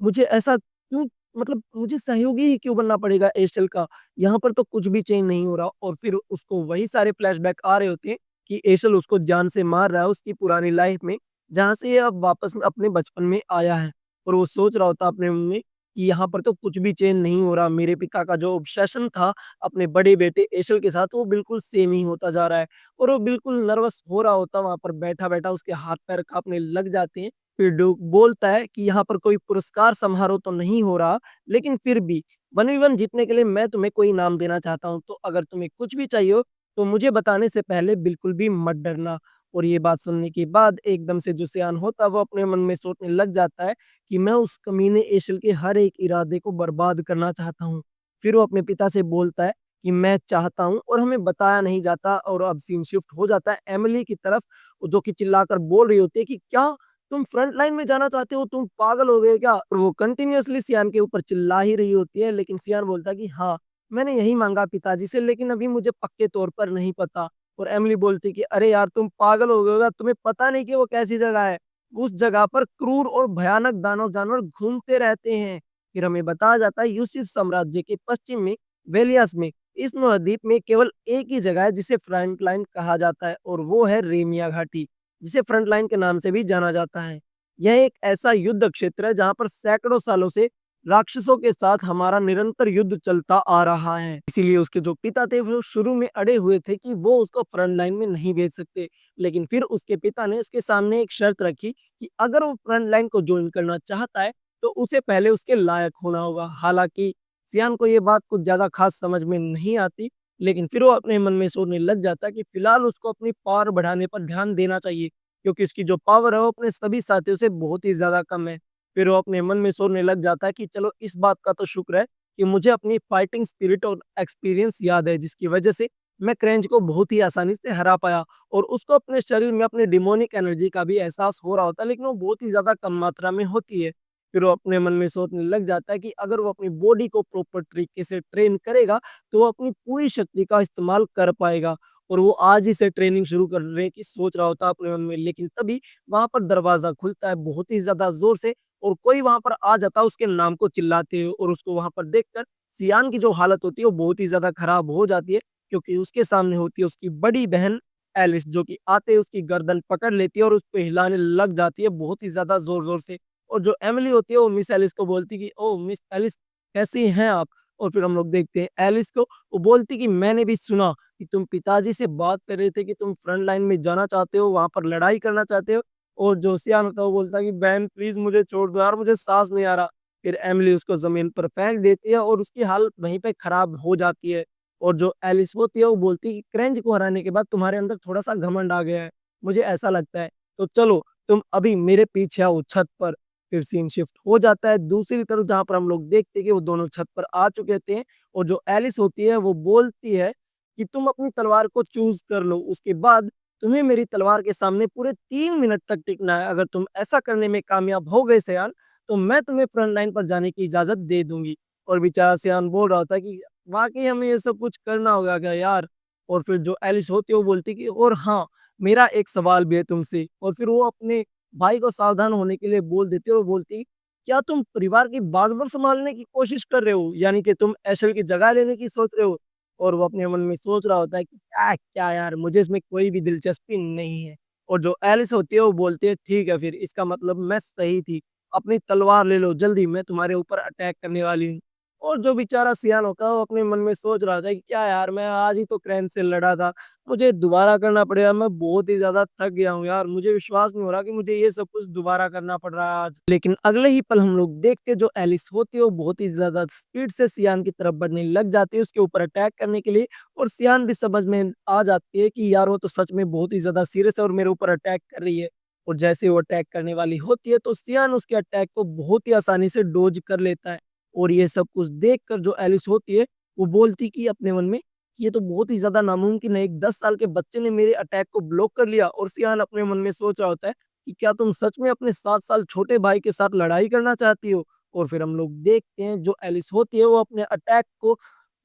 मुझे ऐसा क्यों, मतलब मुझे सहयोगी ही क्यों बनना पड़ेगा एयरसेल का? यहाँ पर तो कुछ भी चेंज नहीं हो रहा। और फिर उसको वही सारे फ्लैशबैक आ रहे होते हैं कि एयरसेल उसको जान से मार रहा है उसकी पुरानी लाइफ में, जहाँ से ये अब वापस में अपने बचपन में आया है। और वो सोच रहा होता अपने मन में कि यहाँ पर तो कुछ भी चेंज नहीं हो रहा। मेरे पिता का जो ऑब्सेशन था अपने बड़े बेटे एयरसेल के साथ वो बिल्कुल सेम ही होता जा रहा है। और वो बिल्कुल नर्वस हो रहा होता वहाँ पर बैठा-बैठा, उसके हाथ-पैर काँपने लग जाते हैं। फिर ड्यूक बोलता है कि यहाँ पर कोई पुरस्कार समारोह तो नहीं हो रहा, लेकिन फिर भी 1v1 जीतने के लिए मैं तुम्हें कोई इनाम देना चाहता हूँ। तो अगर तुम्हें कुछ भी चाहिए हो, तो मुझे बताने से पहले बिल्कुल भी मत डरना। और ये बात सुनने के बाद एकदम से जो सियान होता है, वो अपने मन में सोचने लग जाता है कि मैं उस कमीने एशल के हर एक इरादे को बर्बाद करना चाहता हूँ। फिर वो अपने पिता से बोलता है कि मैं चाहता हूँ, और हमें बताया नहीं जाता। और अब सीन शिफ्ट हो जाता है एमिली की तरफ, जो कि चिल्लाकर बोल रही होती है कि क्या तुम फ्रंट लाइन में जाना चाहते हो? तुम पागल हो गए क्या? और वो कंटिन्यूअसली सियान के ऊपर चिल्ला ही रही होती है, लेकिन सियान बोलता है कि हाँ, मैंने यही माँगा पिताजी से, लेकिन अभी मुझे पक्के तौर पर नहीं पता। और एमिली बोलती है कि अरे यार, तुम पागल हो गए हो क्या? तुम्हें पता नहीं कि वो कैसी जगह है? उस जगह पर क्रूर और भयानक दानव जानवर घूमते रहते हैं। फिर हमें बताया जाता है यूसिफ साम्राज्य के पश्चिम में वेलियास में इस महाद्वीप में केवल एक ही जगह है जिसे फ्रंट लाइन कहा जाता है, और वो है रेमिया घाटी, जिसे फ्रंट लाइन के नाम से भी जाना जाता है। यह एक ऐसा युद्ध क्षेत्र है जहाँ पर सैकड़ों सालों से राक्षसों के साथ हमारा निरंतर युद्ध चलता आ रहा है। इसीलिए उसके जो पिता थे वो शुरू में अड़े हुए थे कि वो उसको फ्रंट लाइन में नहीं भेज सकते। लेकिन फिर उसके पिता ने उसके सामने एक शर्त रखी कि अगर वो फ्रंट लाइन को ज्वाइन करना चाहता है तो उसे पहले उसके लायक होना होगा। हालांकि सियान को ये बात कुछ ज्यादा खास समझ में नहीं आती, लेकिन फिर वो अपने मन में सोचने लग जाता है कि फिलहाल उसको अपनी पावर बढ़ाने पर ध्यान देना चाहिए, क्योंकि उसकी जो पावर है वो अपने सभी साथियों से बहुत ही ज़्यादा कम है। फिर वो अपने मन में सोचने लग जाता है कि चलो, इस बात का तो शुक्र है कि मुझे अपनी फाइटिंग स्पिरिट और एक्सपीरियंस याद है, जिसकी वजह से मैं क्रेंच को बहुत ही आसानी से हरा पाया। और उसको अपने शरीर में अपने डिमोनिक एनर्जी का भी एहसास हो रहा होता है, लेकिन वो बहुत ही ज़्यादा कम मात्रा में होती है। फिर वो अपने मन में सोचने लग जाता है कि अगर वो अपनी बॉडी को प्रॉपर तरीके से ट्रेन करेगा, तो वो अपनी पूरी शक्ति का इस्तेमाल कर पाएगा। और वो आज ही से ट्रेनिंग शुरू करने की सोच रहा होता है अपने मन में, लेकिन तभी वहाँ पर दरवाज़ा खुलता है बहुत ही ज़्यादा ज़ोर से, और कोई वहाँ पर आ जाता है उसके नाम को चिल्लाते हुए। और उसको वहाँ पर देखकर सियान की जो हालत होती है वो बहुत ही ज़्यादा खराब हो जाती है, क्योंकि उसके सामने होती है उसकी बड़ी बहन एलिस, जो कि आते ही उसकी गर्दन पकड़ लेती है और उसको हिलाने लग जाती है बहुत ही ज़्यादा ज़ोर-ज़ोर से। और जो एमिली होती है वो मिस एलिस को बोलती कि ओह मिस एलिस, कैसी हैं आप? और फिर हम लोग देखते हैं एलिस को, वो बोलती कि मैंने भी सुना कि तुम पिताजी से बात कर रहे थे कि तुम फ्रंट लाइन में जाना चाहते हो, वहाँ पर लड़ाई करना चाहते हो। और जो सियान होता है वो बोलता है कि बहन प्लीज़ मुझे छोड़ दो यार, मुझे साँस नहीं आ रहा। फिर एमिली उसको ज़मीन पर फेंक देती है और उसकी हालत वहीं पे खराब हो जाती है। और जो एलिस होती है वो बोलती है कि क्रेंच को हराने के बाद तुम्हारे अंदर थोड़ा-सा घमंड आ गया है, मुझे ऐसा लगता है। तो चलो, तुम अभी मेरे पीछे आओ छत पर। फिर सीन शिफ्ट हो जाता है दूसरी तरफ, जहाँ पर हम लोग देखते हैं कि वो दोनों छत पर आ चुके होते हैं। और जो एलिस होती है वो बोलती है कि तुम अपनी तलवार को चूज़ कर लो, उसके बाद तुम्हें मेरी तलवार के सामने पूरे 3 मिनट तक टिकना है। अगर तुम ऐसा करने में कामयाब हो गए सयान, तो मैं तुम्हें फ्रंट लाइन पर जाने की इजाज़त दे दूँगी। और बेचारा सयान बोल रहा होता है कि वाक़ई हमें ये सब कुछ करना होगा क्या यार? और फिर जो एलिस होती है वो बोलती है कि और हाँ, मेरा एक सवाल भी है तुमसे। और फिर वो अपने भाई को सावधान होने के लिए बोल देती है और बोलती है, क्या तुम परिवार की बागडोर संभालने की कोशिश कर रहे हो? यानी कि तुम एशल की जगह लेने की सोच रहे हो? और वो अपने मन में सोच रहा होता है कि क्या क्या यार, मुझे इसमें कोई भी दिलचस्पी नहीं है। और जो एलिस होती है वो बोलती है ठीक है, फिर इसका मतलब मैं सही थी। अपनी तलवार ले लो जल्दी, मैं तुम्हारे ऊपर अटैक करने वाली हूँ। और जो बेचारा सियान होता है वो अपने मन में सोच रहा था कि क्या यार, मैं आज ही तो क्रैन से लड़ा था, मुझे दोबारा करना पड़ेगा। मैं बहुत ही ज़्यादा थक गया हूँ यार, मुझे विश्वास नहीं हो रहा कि मुझे ये सब कुछ दोबारा करना पड़ रहा है आज। लेकिन अगले ही पल हम लोग देखते हैं जो एलिस होती है वो बहुत ही ज़्यादा स्पीड से सियान की तरफ बढ़ने लग जाती है उसके ऊपर अटैक करने के लिए। और सियान भी समझ में आ जाती है कि यार वो तो सच में बहुत ही ज़्यादा सीरियस है और मेरे ऊपर अटैक कर रही है। और जैसे वो अटैक करने वाली होती है तो सियान उसके अटैक को बहुत ही आसानी से डोज कर लेता है। और ये सब कुछ देखकर जो एलिस होती है वो बोलती कि अपने मन में, ये तो बहुत ही ज़्यादा नामुमकिन है, एक 10 साल के बच्चे ने मेरे अटैक को ब्लॉक कर लिया। और सियान अपने मन में सोच रहा होता है कि क्या तुम सच में अपने 7 साल छोटे भाई के साथ लड़ाई करना चाहती हो? और फिर हम लोग देखते हैं जो एलिस होती है वो अपने अटैक को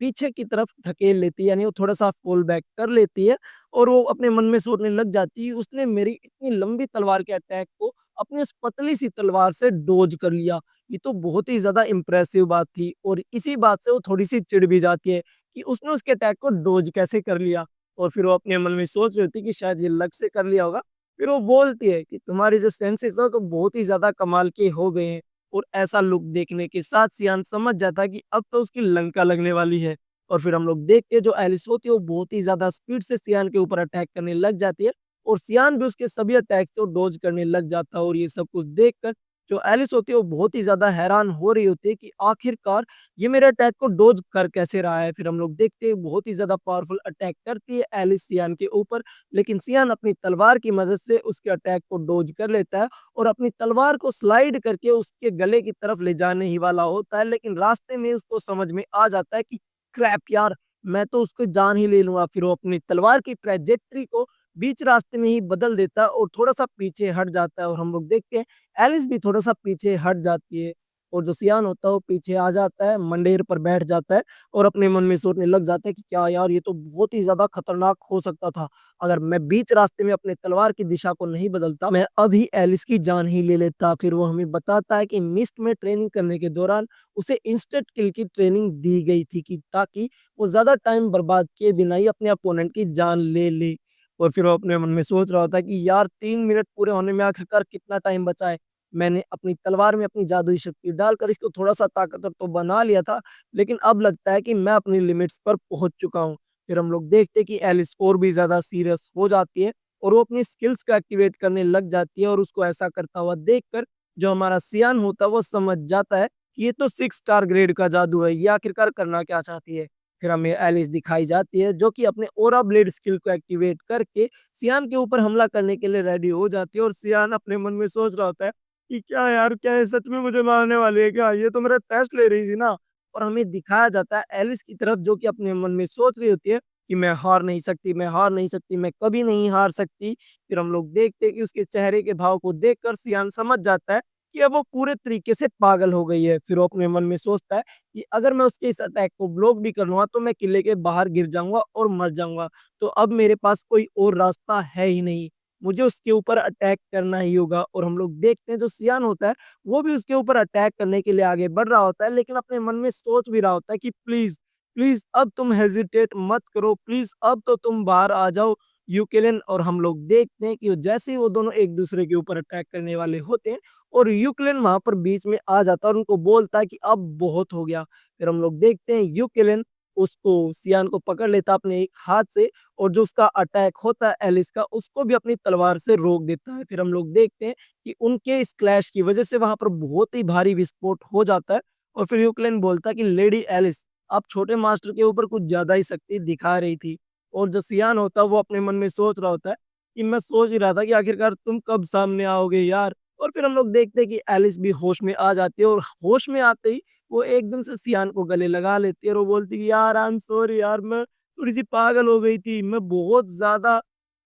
पीछे की तरफ धकेल लेती है, यानी वो थोड़ा-सा फॉल बैक कर लेती है और वो अपने मन में सोचने लग जाती है, उसने मेरी इतनी लंबी तलवार के अटैक को अपनी उस पतली-सी तलवार से डोज कर लिया। ये तो बहुत ही ज़्यादा इम्प्रेसिव बात थी और इसी बात से वो थोड़ी-सी चिढ़ भी जाती है कि उसने उसके अटैक को डोज कैसे कर लिया। और फिर वो अपने मन में सोच रही होती है कि शायद ये लक से कर लिया होगा। फिर वो बोलती है कि तुम्हारी जो सेंसेस है तो बहुत ही ज़्यादा कमाल के हो गए हैं। और ऐसा लुक देखने के साथ सियान समझ जाता है कि अब तो उसकी लंका लगने वाली है। और फिर हम लोग देखते हैं जो एलिस होती है वो बहुत ही ज़्यादा स्पीड से सियान के ऊपर अटैक करने लग जाती है और सियान भी उसके सभी अटैक्स को डॉज करने लग जाता है। और ये सब कुछ देखकर जो एलिस होती है वो बहुत ही ज़्यादा हैरान हो रही होती है कि आखिरकार ये मेरे अटैक को डॉज कर कैसे रहा है। फिर हम लोग देखते हैं बहुत ही ज़्यादा पावरफुल अटैक करती है एलिस सियान के ऊपर, लेकिन सियान अपनी तलवार की मदद से उसके अटैक को डॉज कर लेता है और अपनी तलवार को स्लाइड करके उसके गले की तरफ ले जाने ही वाला होता है, लेकिन रास्ते में उसको समझ में आ जाता है कि क्रैप यार, मैं तो उसकी जान ही ले लूँगा। फिर वो अपनी तलवार की ट्रैजेक्टरी को बीच रास्ते में ही बदल देता है और थोड़ा-सा पीछे हट जाता है और हम लोग देखते हैं एलिस भी थोड़ा-सा पीछे हट जाती है और जो सियान होता है वो पीछे आ जाता है, मंडेर पर बैठ जाता है और अपने मन में सोचने लग जाता है कि क्या यार, ये तो बहुत ही ज़्यादा खतरनाक हो सकता था। अगर मैं बीच रास्ते में अपने तलवार की दिशा को नहीं बदलता, मैं अभी एलिस की जान ही ले लेता। फिर वो हमें बताता है कि मिस्ट में ट्रेनिंग करने के दौरान उसे इंस्टेंट किल की ट्रेनिंग दी गई थी कि ताकि वो ज़्यादा टाइम बर्बाद किए बिना ही अपने अपोनेंट की जान ले ले। और फिर वो अपने मन में सोच रहा होता है कि यार 3 मिनट पूरे होने में आखिरकार कितना टाइम बचा है। मैंने अपनी तलवार में अपनी जादुई शक्ति डालकर इसको थोड़ा-सा ताकतवर तो बना लिया था, लेकिन अब लगता है कि मैं अपनी लिमिट्स पर पहुँच चुका हूँ। फिर हम लोग देखते हैं कि एलिस और भी ज़्यादा सीरियस हो जाती है और वो अपनी स्किल्स को एक्टिवेट करने लग जाती है और उसको ऐसा करता हुआ देखकर जो हमारा सियान होता है वो समझ जाता है कि ये तो 6 स्टार ग्रेड का जादू है, ये आखिरकार करना क्या चाहती है। फिर हमें एलिस दिखाई जाती है जो कि अपने ऑरा ब्लेड स्किल को एक्टिवेट करके सियान के ऊपर हमला करने के लिए रेडी हो जाती है और सियान अपने मन में सोच रहा होता है कि क्या यार, क्या ये सच में मुझे मारने वाली है क्या? ये तो मेरा टेस्ट ले रही थी ना। और हमें दिखाया जाता है एलिस की तरफ जो कि अपने मन में सोच रही होती है कि मैं हार नहीं सकती, मैं हार नहीं सकती, मैं कभी नहीं हार सकती। फिर हम लोग देखते हैं कि उसके चेहरे के भाव को देखकर सियान समझ जाता है कि अब वो पूरे तरीके से पागल हो गई है। फिर वो अपने मन में सोचता है कि अगर मैं उसके इस अटैक को ब्लॉक भी कर लूँगा तो मैं किले के बाहर गिर जाऊँगा और मर जाऊँगा। तो अब मेरे पास कोई और रास्ता है ही नहीं। मुझे उसके ऊपर अटैक करना ही होगा। और हम लोग देखते हैं जो सियान होता है वो भी उसके ऊपर अटैक करने के लिए आगे बढ़ रहा होता है, लेकिन अपने मन में सोच भी रहा होता है कि प्लीज़, प्लीज़ अब तुम हेजिटेट मत करो, प्लीज़ अब तो तुम बाहर आ जाओ यूकेलिन। और हम लोग देखते हैं कि जैसे ही वो दोनों एक-दूसरे के ऊपर अटैक करने वाले होते हैं और यूकेलिन वहाँ पर बीच में आ जाता है और उनको बोलता है कि अब बहुत हो गया। फिर हम लोग देखते हैं यूकेलिन उसको सियान को पकड़ लेता है अपने एक हाथ से और जो उसका अटैक होता है एलिस का, उसको भी अपनी तलवार से रोक देता है। फिर हम लोग देखते हैं कि उनके इस क्लैश की वजह से वहाँ पर बहुत ही भारी विस्फोट हो जाता है और फिर यूक्रेन बोलता है कि लेडी एलिस, आप छोटे मास्टर के ऊपर कुछ ज़्यादा ही शक्ति दिखा रही थी। और जो सियान होता है वो अपने मन में सोच रहा होता है कि मैं सोच ही रहा था कि आखिरकार तुम कब सामने आओगे यार। और फिर हम लोग देखते हैं कि एलिस भी होश में आ जाती है और होश में आते ही वो एकदम से सियान को गले लगा लेती है और वो बोलती है कि यार आई एम सॉरी यार, मैं थोड़ी-सी पागल हो गई थी। मैं बहुत ज़्यादा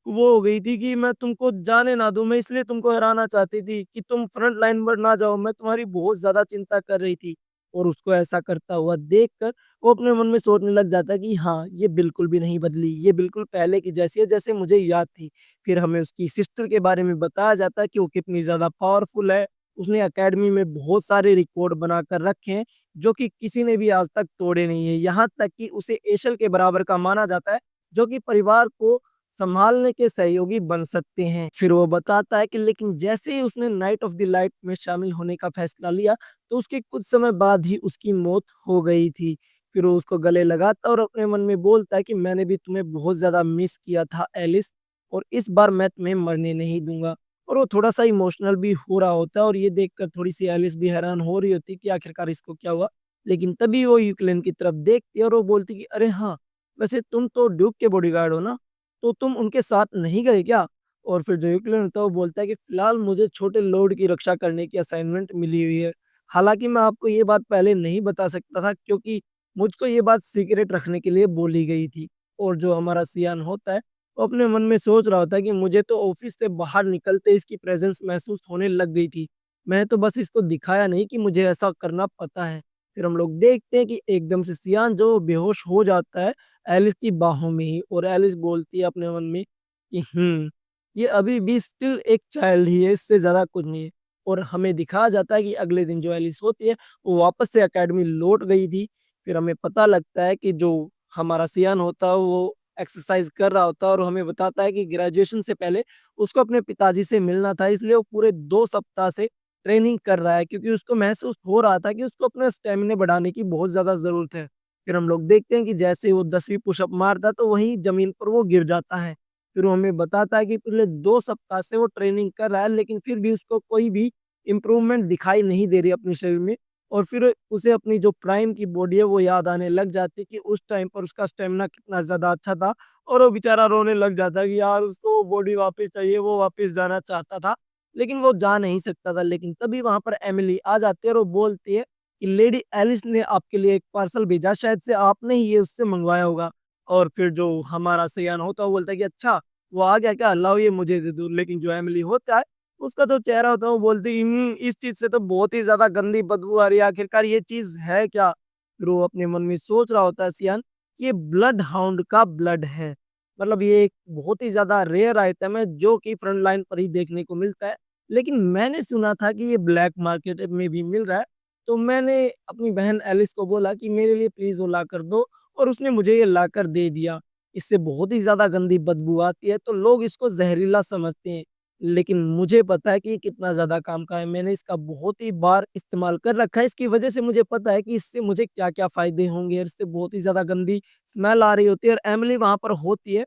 वो हो गई थी कि मैं तुमको जाने ना दूँ, मैं इसलिए तुमको हराना चाहती थी कि तुम फ्रंट लाइन पर ना जाओ, मैं तुम्हारी बहुत ज़्यादा चिंता कर रही थी। और उसको ऐसा करता हुआ देखकर वो अपने मन में सोचने लग जाता है कि हाँ, ये बिल्कुल भी नहीं बदली, ये बिल्कुल पहले की जैसी है जैसे मुझे याद थी। फिर हमें उसकी सिस्टर के बारे में बताया जाता है कि वो कितनी ज़्यादा पावरफुल है। उसने अकेडमी में बहुत सारे रिकॉर्ड बना कर रखे हैं, जो कि किसी ने भी आज तक तोड़े नहीं है। यहाँ तक कि उसे एशल के बराबर का माना जाता है, जो कि परिवार को सँभालने के सहयोगी बन सकते हैं। फिर वो बताता है कि लेकिन जैसे ही उसने नाइट ऑफ द लाइट में शामिल होने का फैसला लिया, तो उसके कुछ समय बाद ही उसकी मौत हो गई थी। फिर वो उसको गले लगाता है और अपने मन में बोलता है कि मैंने भी तुम्हें बहुत ज़्यादा मिस किया था एलिस, और इस बार मैं तुम्हें मरने नहीं दूँगा। और वो थोड़ा-सा इमोशनल भी हो रहा होता है और ये देखकर थोड़ी-सी एलिस भी हैरान हो रही होती है कि आखिरकार इसको क्या हुआ। लेकिन तभी वो यूक्रेन की तरफ देखती है और वो बोलती है कि अरे हाँ, वैसे तुम तो ड्यूक के बॉडीगार्ड हो ना? तो तुम उनके साथ नहीं गए क्या? और फिर जो यूक्लिड होता है वो बोलता है कि फिलहाल मुझे छोटे लॉर्ड की रक्षा करने की असाइनमेंट मिली हुई है। हालाँकि मैं आपको ये बात पहले नहीं बता सकता था क्योंकि मुझको ये बात सीक्रेट रखने के लिए बोली गई थी। और जो हमारा सियान होता है, वो अपने मन में सोच रहा होता है कि मुझे तो ऑफ़िस से बाहर निकलते इसकी प्रेज़ेंस महसूस होने लग गई थी। मैं तो बस इसको दिखाया नहीं कि मुझे ऐसा करना पता है। फिर हम लोग देखते हैं कि एकदम से सियान जो बेहोश हो जाता है एलिस की बाहों में ही, और एलिस बोलती है अपने मन में कि ये अभी भी स्टिल एक चाइल्ड ही है, इससे ज़्यादा कुछ नहीं है। और हमें दिखाया जाता है कि अगले दिन जो एलिस होती है, वो वापस से अकेडमी लौट गई थी। फिर हमें पता लगता है कि जो हमारा सियान होता है वो एक्सरसाइज़ कर रहा होता है, और हमें बताता है कि ग्रेजुएशन से पहले उसको अपने पिताजी से मिलना था, इसलिए वो पूरे 2 सप्ताह से ट्रेनिंग कर रहा है क्योंकि उसको महसूस हो रहा था कि उसको अपने स्टैमिना बढ़ाने की बहुत ज़्यादा ज़रूरत है। फिर हम लोग देखते हैं कि जैसे ही वो 10वीं पुशअप मारता है तो वहीं ज़मीन पर वो गिर जाता है। फिर वो हमें बताता है कि पिछले 2 सप्ताह से वो ट्रेनिंग कर रहा है, लेकिन फिर भी उसको कोई भी इम्प्रूवमेंट दिखाई नहीं दे रही अपने शरीर में। और फिर उसे अपनी जो प्राइम की बॉडी है वो याद आने लग जाती है कि उस टाइम पर उसका स्टैमिना कितना ज़्यादा अच्छा था, और वो बेचारा रोने लग जाता है कि यार उसको वो बॉडी वापस चाहिए, वो वापस जाना चाहता था, लेकिन वो जा नहीं सकता था। लेकिन तभी वहाँ पर एमिली आ जाती है और वो बोलती है कि लेडी एलिस ने आपके लिए एक पार्सल भेजा, शायद से आपने ही ये उससे मंगवाया होगा। और फिर जो हमारा सयान होता है वो बोलता है कि अच्छा, वो आ गया क्या? लाओ ये मुझे दे दो। लेकिन जो एमिली होता है, उसका जो चेहरा होता है वो बोलती है इस चीज़ से तो बहुत ही ज़्यादा गंदी बदबू आ रही है, आखिरकार ये चीज़ है क्या? फिर वो अपने मन में सोच रहा होता है सियान कि ये ब्लड हाउंड का ब्लड है। मतलब ये एक बहुत ही ज़्यादा रेयर आइटम है जो कि फ्रंट लाइन पर ही देखने को मिलता है। लेकिन मैंने सुना था कि ये ब्लैक मार्केट में भी मिल रहा है। तो मैंने अपनी बहन एलिस को बोला कि मेरे लिए प्लीज़ वो लाकर दो, और उसने मुझे ये लाकर दे दिया। इससे बहुत ही ज़्यादा गंदी बदबू आती है, तो लोग इसको ज़हरीला समझते हैं। लेकिन मुझे पता है कि ये कितना ज़्यादा काम का है। मैंने इसका बहुत ही बार इस्तेमाल कर रखा है। इसकी वजह से मुझे पता है कि इससे मुझे क्या-क्या फ़ायदे होंगे, और इससे बहुत ही ज़्यादा गंदी स्मेल आ रही होती है, और एमिली वहाँ पर होती है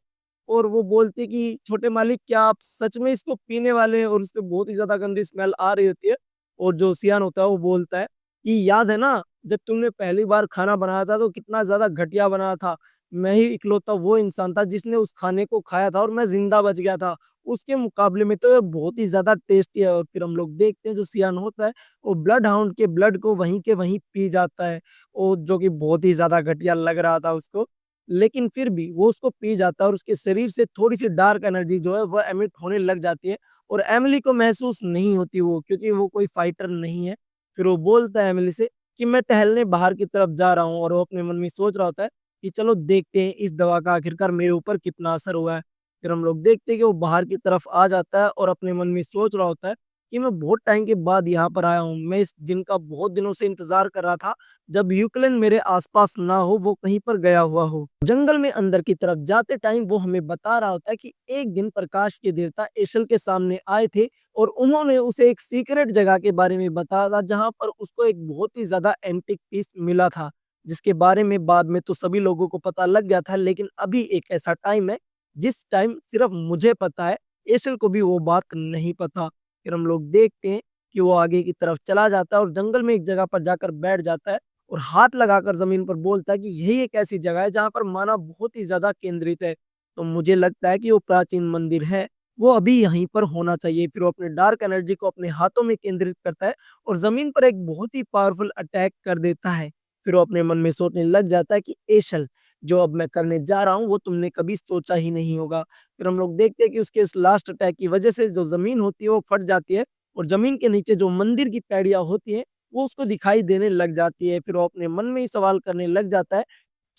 और वो बोलती है कि छोटे मालिक, क्या आप सच में इसको पीने वाले हैं? और उससे बहुत ही ज़्यादा गंदी स्मेल आ रही होती है। और जो सियान होता है वो बोलता है कि याद है ना, जब तुमने पहली बार खाना बनाया था तो कितना ज़्यादा घटिया बना था। मैं ही इकलौता वो इंसान था जिसने उस खाने को खाया था और मैं ज़िंदा बच गया था। उसके मुकाबले में तो ये बहुत ही ज़्यादा टेस्टी है। और फिर हम लोग देखते हैं जो सियान होता है, वो ब्लड हाउंड के ब्लड को वहीं के वहीं पी जाता है। और जो कि बहुत ही ज़्यादा घटिया लग रहा था उसको। लेकिन फिर भी वो उसको पी जाता है और उसके शरीर से थोड़ी-सी डार्क एनर्जी जो है वह एमिट होने लग जाती है, और एमिली को महसूस नहीं होती वो, क्योंकि वो कोई फाइटर नहीं है। फिर वो बोलता है एमिली से कि मैं टहलने बाहर की तरफ जा रहा हूँ, और वो अपने मन में सोच रहा होता है कि चलो देखते हैं इस दवा का आखिरकार मेरे ऊपर कितना असर हुआ है। फिर हम लोग देखते हैं कि वो बाहर की तरफ आ जाता है और अपने मन में सोच रहा होता है कि मैं बहुत टाइम के बाद यहाँ पर आया हूँ। मैं इस दिन का बहुत दिनों से इंतज़ार कर रहा था, जब यूक्लिन मेरे आस-पास ना हो, वो कहीं पर गया हुआ हो। जंगल में अंदर की तरफ जाते टाइम वो हमें बता रहा होता है कि एक दिन प्रकाश के देवता एशल के सामने आए थे, और उन्होंने उसे एक सीक्रेट जगह के बारे में बताया था, जहाँ पर उसको एक बहुत ही ज़्यादा एंटीक पीस मिला था, जिसके बारे में बाद में तो सभी लोगों को पता लग गया था। लेकिन अभी एक ऐसा टाइम है जिस टाइम सिर्फ मुझे पता है, एशल को भी वो बात नहीं पता। फिर हम लोग देखते हैं कि वो आगे की तरफ चला जाता है और जंगल में एक जगह पर जाकर बैठ जाता है, और हाथ लगाकर ज़मीन पर बोलता है कि यही एक ऐसी जगह है जहाँ पर मानव बहुत ही ज़्यादा केंद्रित है। तो मुझे लगता है कि वो प्राचीन मंदिर है, वो अभी यहीं पर होना चाहिए। फिर वो अपने डार्क एनर्जी को अपने हाथों में केंद्रित करता है और ज़मीन पर एक बहुत ही पावरफुल अटैक कर देता है। फिर वो अपने मन में सोचने लग जाता है कि एशल, जो अब मैं करने जा रहा हूँ वो तुमने कभी सोचा ही नहीं होगा। फिर हम लोग देखते हैं कि उसके इस लास्ट अटैक की वजह से जो ज़मीन होती है वो फट जाती है, और ज़मीन के नीचे जो मंदिर की पैड़ियाँ होती हैं वो उसको दिखाई देने लग जाती है। फिर वो अपने मन में ही सवाल करने लग जाता है,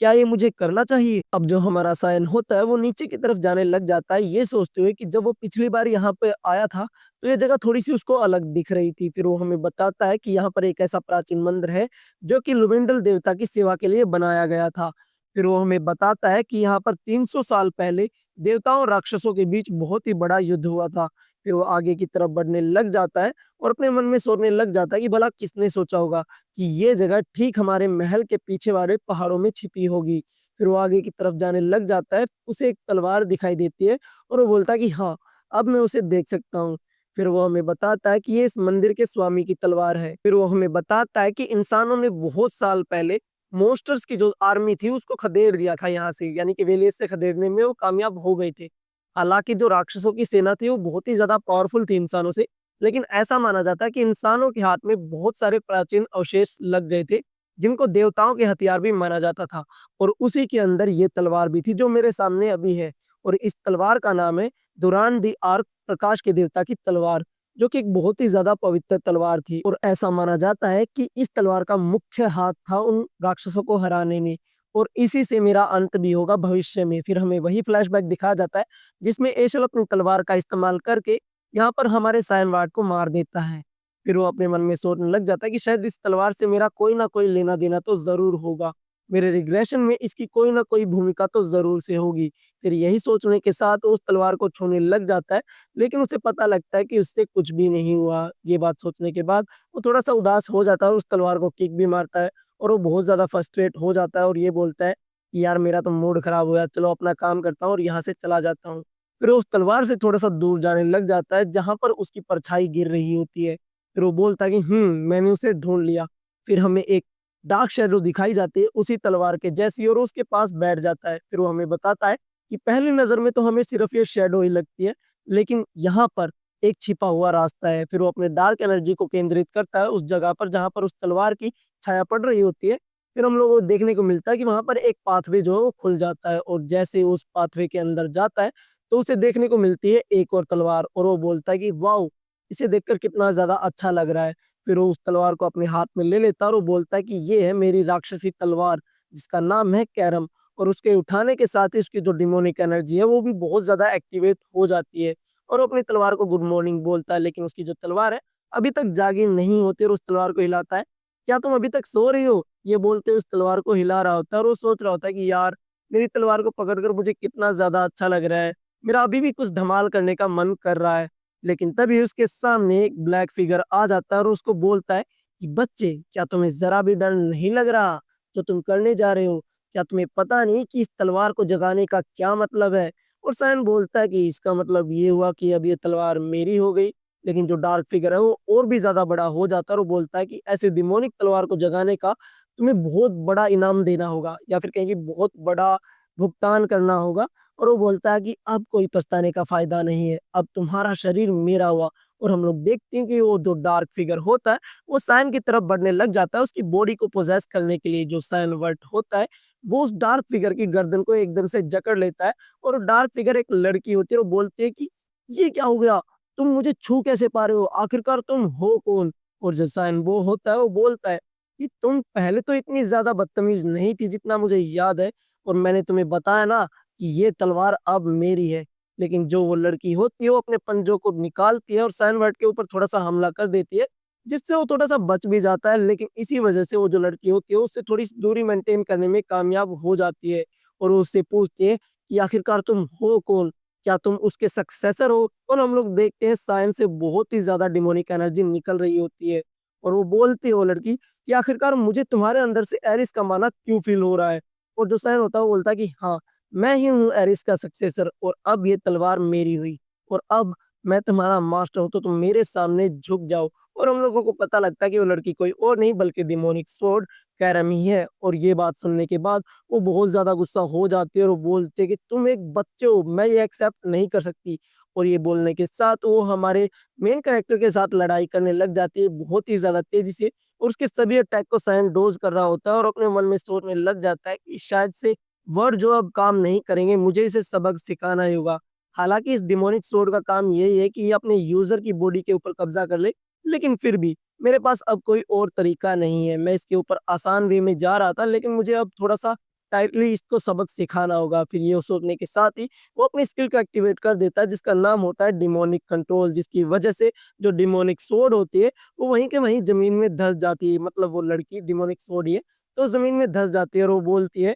क्या ये मुझे करना चाहिए? अब जो हमारा सायन होता है वो नीचे की तरफ जाने लग जाता है, ये सोचते हुए कि जब वो पिछली बार यहाँ पे आया था तो ये जगह थोड़ी-सी उसको अलग दिख रही थी। फिर वो हमें बताता है कि यहाँ पर एक ऐसा प्राचीन मंदिर है जो कि लुवेंडल देवता की सेवा के लिए बनाया गया था। फिर वो हमें बताता है कि यहाँ पर 300 साल पहले देवताओं और राक्षसों के बीच बहुत ही बड़ा युद्ध हुआ था। फिर वो आगे की तरफ बढ़ने लग जाता है और अपने मन में सोचने लग जाता है कि भला किसने सोचा होगा कि ये जगह ठीक हमारे महल के पीछे वाले पहाड़ों में छिपी होगी। फिर वो आगे की तरफ जाने लग जाता है, उसे एक तलवार दिखाई देती है और वो बोलता है कि हाँ, अब मैं उसे देख सकता हूँ। फिर वो हमें बताता है कि ये इस मंदिर के स्वामी की तलवार है। फिर वो हमें बताता है कि इंसानों ने बहुत साल पहले मॉन्स्टर्स की जो आर्मी थी उसको खदेड़ दिया था यहाँ से, यानी कि वेलिस से खदेड़ने में वो कामयाब हो गए थे। हालाँकि जो राक्षसों की सेना थी वो बहुत ही ज़्यादा पावरफुल थी इंसानों से, लेकिन ऐसा माना जाता है कि इंसानों के हाथ में बहुत सारे प्राचीन अवशेष लग गए थे, जिनको देवताओं के हथियार भी माना जाता था और उसी के अंदर ये तलवार भी थी जो मेरे सामने अभी है और इस तलवार का नाम है दुरान दी आर्क, प्रकाश के देवता की तलवार, जो कि एक बहुत ही ज़्यादा पवित्र तलवार थी और ऐसा माना जाता है कि इस तलवार का मुख्य हाथ था उन राक्षसों को हराने में और इसी से मेरा अंत भी होगा भविष्य में। फिर हमें वही फ्लैशबैक दिखाया जाता है जिसमें एशल अपनी तलवार का इस्तेमाल करके यहाँ पर हमारे सायनवाड को मार देता है। फिर वो अपने मन में सोचने लग जाता है कि शायद इस तलवार से मेरा कोई ना कोई लेना-देना तो ज़रूर होगा। मेरे रिग्रेशन में इसकी कोई ना कोई भूमिका तो ज़रूर से होगी। फिर यही सोचने के साथ वो उस तलवार को छूने लग जाता है, लेकिन उसे पता लगता है कि उससे कुछ भी नहीं हुआ। ये बात सोचने के बाद वो थोड़ा-सा उदास हो जाता है और उस तलवार को किक भी मारता है और वो बहुत ज़्यादा फ्रस्ट्रेट हो जाता है और ये बोलता है कि यार मेरा तो मूड खराब हो गया, चलो अपना काम करता हूँ और यहाँ से चला जाता हूँ। फिर वो उस तलवार से थोड़ा-सा दूर जाने लग जाता है जहाँ पर उसकी परछाई गिर रही होती है। फिर वो बोलता है कि मैंने उसे ढूँढ लिया। फिर हमें एक डार्क शैडो दिखाई जाती है उसी तलवार के जैसी और उसके पास बैठ जाता है। फिर वो हमें बताता है कि पहली नज़र में तो हमें सिर्फ़ ये शैडो ही लगती है, लेकिन यहाँ पर एक छिपा हुआ रास्ता है। फिर वो अपने डार्क एनर्जी को केंद्रित करता है उस जगह पर जहाँ पर उस तलवार की छाया पड़ रही होती है। फिर हम लोगों को देखने को मिलता है कि वहाँ पर एक पाथवे जो है वो खुल जाता है और जैसे ही उस पाथवे के अंदर जाता है, तो उसे देखने को मिलती है एक और तलवार और वो बोलता है कि वाओ! इसे देखकर कितना ज़्यादा अच्छा लग रहा है। फिर वो उस तलवार को अपने हाथ में ले लेता है और वो बोलता है कि ये है मेरी राक्षसी तलवार, जिसका नाम है कैरम और उसके उठाने के साथ ही उसकी जो डिमोनिक एनर्जी है, वो भी बहुत ज़्यादा एक्टिवेट हो जाती है और वो अपनी तलवार को गुड मॉर्निंग बोलता है, लेकिन उसकी जो तलवार है, अभी तक जागी नहीं होती और उस तलवार को हिलाता है। क्या तुम अभी तक सो रही हो? ये बोलते हुए उस तलवार को हिला रहा होता है और वो सोच रहा होता है कि यार, मेरी तलवार को पकड़कर मुझे कितना ज़्यादा अच्छा लग रहा है। मेरा अभी भी कुछ धमाल करने का मन कर रहा है। लेकिन तभी उसके सामने एक ब्लैक फिगर आ जाता है और उसको बोलता है कि बच्चे, क्या तुम्हें ज़रा भी डर नहीं लग रहा, जो तुम करने जा रहे हो? क्या तुम्हें पता नहीं कि इस तलवार को जगाने का क्या मतलब है? और सायन बोलता है कि इसका मतलब ये हुआ कि अब ये तलवार मेरी हो गई। लेकिन जो डार्क फिगर है वो और भी ज़्यादा बड़ा हो जाता है और वो बोलता है कि ऐसे डेमोनिक तलवार को जगाने का तुम्हें बहुत बड़ा इनाम देना होगा या फिर कहें कि बहुत बड़ा भुगतान करना होगा। और वो बोलता है कि अब कोई पछताने का फ़ायदा नहीं है, अब तुम्हारा शरीर मेरा हुआ। और हम लोग देखते हैं कि वो जो डार्क फिगर होता है, वो सायन की तरफ बढ़ने लग जाता है, उसकी बॉडी को पोज़ेस करने के लिए जो सायन वर्ट होता है, वो उस डार्क फिगर की गर्दन को एकदम से जकड़ लेता है और वो डार्क फिगर एक लड़की होती है और वो बोलती है कि ये क्या हो गया? तुम मुझे छू कैसे पा रहे हो? आखिरकार तुम हो कौन? और जो सायन वो होता है, वो बोलता है कि तुम पहले तो इतनी ज़्यादा बदतमीज़ नहीं थी जितना मुझे याद है और मैंने तुम्हें बताया ना कि ये तलवार अब मेरी है। लेकिन जो वो लड़की होती है वो अपने पंजों को निकालती है और साइनवर्ड के ऊपर थोड़ा-सा हमला कर देती है, जिससे वो थोड़ा-सा बच भी जाता है। लेकिन इसी वज़ह से वो जो लड़की होती है उससे थोड़ी-सी दूरी मेंटेन करने में कामयाब हो जाती है और वो उससे पूछती है कि आखिरकार तुम हो कौन? क्या तुम उसके सक्सेसर हो? और हम लोग देखते हैं सायन से बहुत ही ज़्यादा डिमोनिक एनर्जी निकल रही होती है और वो बोलती है वो लड़की कि आखिरकार मुझे तुम्हारे अंदर से एरिस का माना क्यों फ़ील हो रहा है? और जो सायन होता है वो बोलता है कि हाँ, मैं ही हूँ एरिस का सक्सेसर और अब ये तलवार मेरी हुई और अब मैं तुम्हारा मास्टर हूँ तो तुम मेरे सामने झुक जाओ। और हम लोगों को पता लगता है कि वो लड़की कोई और नहीं बल्कि डेमोनिक स्वॉर्ड कैरम ही है और ये बात सुनने के बाद वो बहुत ज़्यादा गुस्सा हो जाती है और वो बोलती है कि तुम एक बच्चे हो, मैं ये एक्सेप्ट नहीं कर सकती। और ये बोलने के साथ वो हमारे मेन कैरेक्टर के साथ लड़ाई करने लग जाती है बहुत ही ज़्यादा तेज़ी से और उसके सभी अटैक को सायन डोज़ कर रहा होता है और अपने मन में सोचने लग जाता है कि शायद से वर्ड जो अब काम नहीं करेंगे, मुझे इसे सबक सिखाना ही होगा। हालाँकि इस डेमोनिक स्वॉर्ड का काम यही है कि ये अपने यूज़र की बॉडी के ऊपर कब्ज़ा कर ले, लेकिन फिर भी मेरे पास अब कोई और तरीका नहीं है। मैं इसके ऊपर आसान वे में जा रहा था, लेकिन मुझे अब थोड़ा-सा टाइटली इसको सबक सिखाना होगा। फिर ये सोचने के साथ ही वो अपनी स्किल को एक्टिवेट कर देता है, जिसका नाम होता है डेमोनिक कंट्रोल, जिसकी वजह से जो डेमोनिक स्वॉर्ड होती है, वो वहीं के वहीं ज़मीन में धँस जाती है। मतलब वो लड़की डेमोनिक स्वॉर्ड ही है, तो ज़मीन में धँस जाती है और वो बोलती है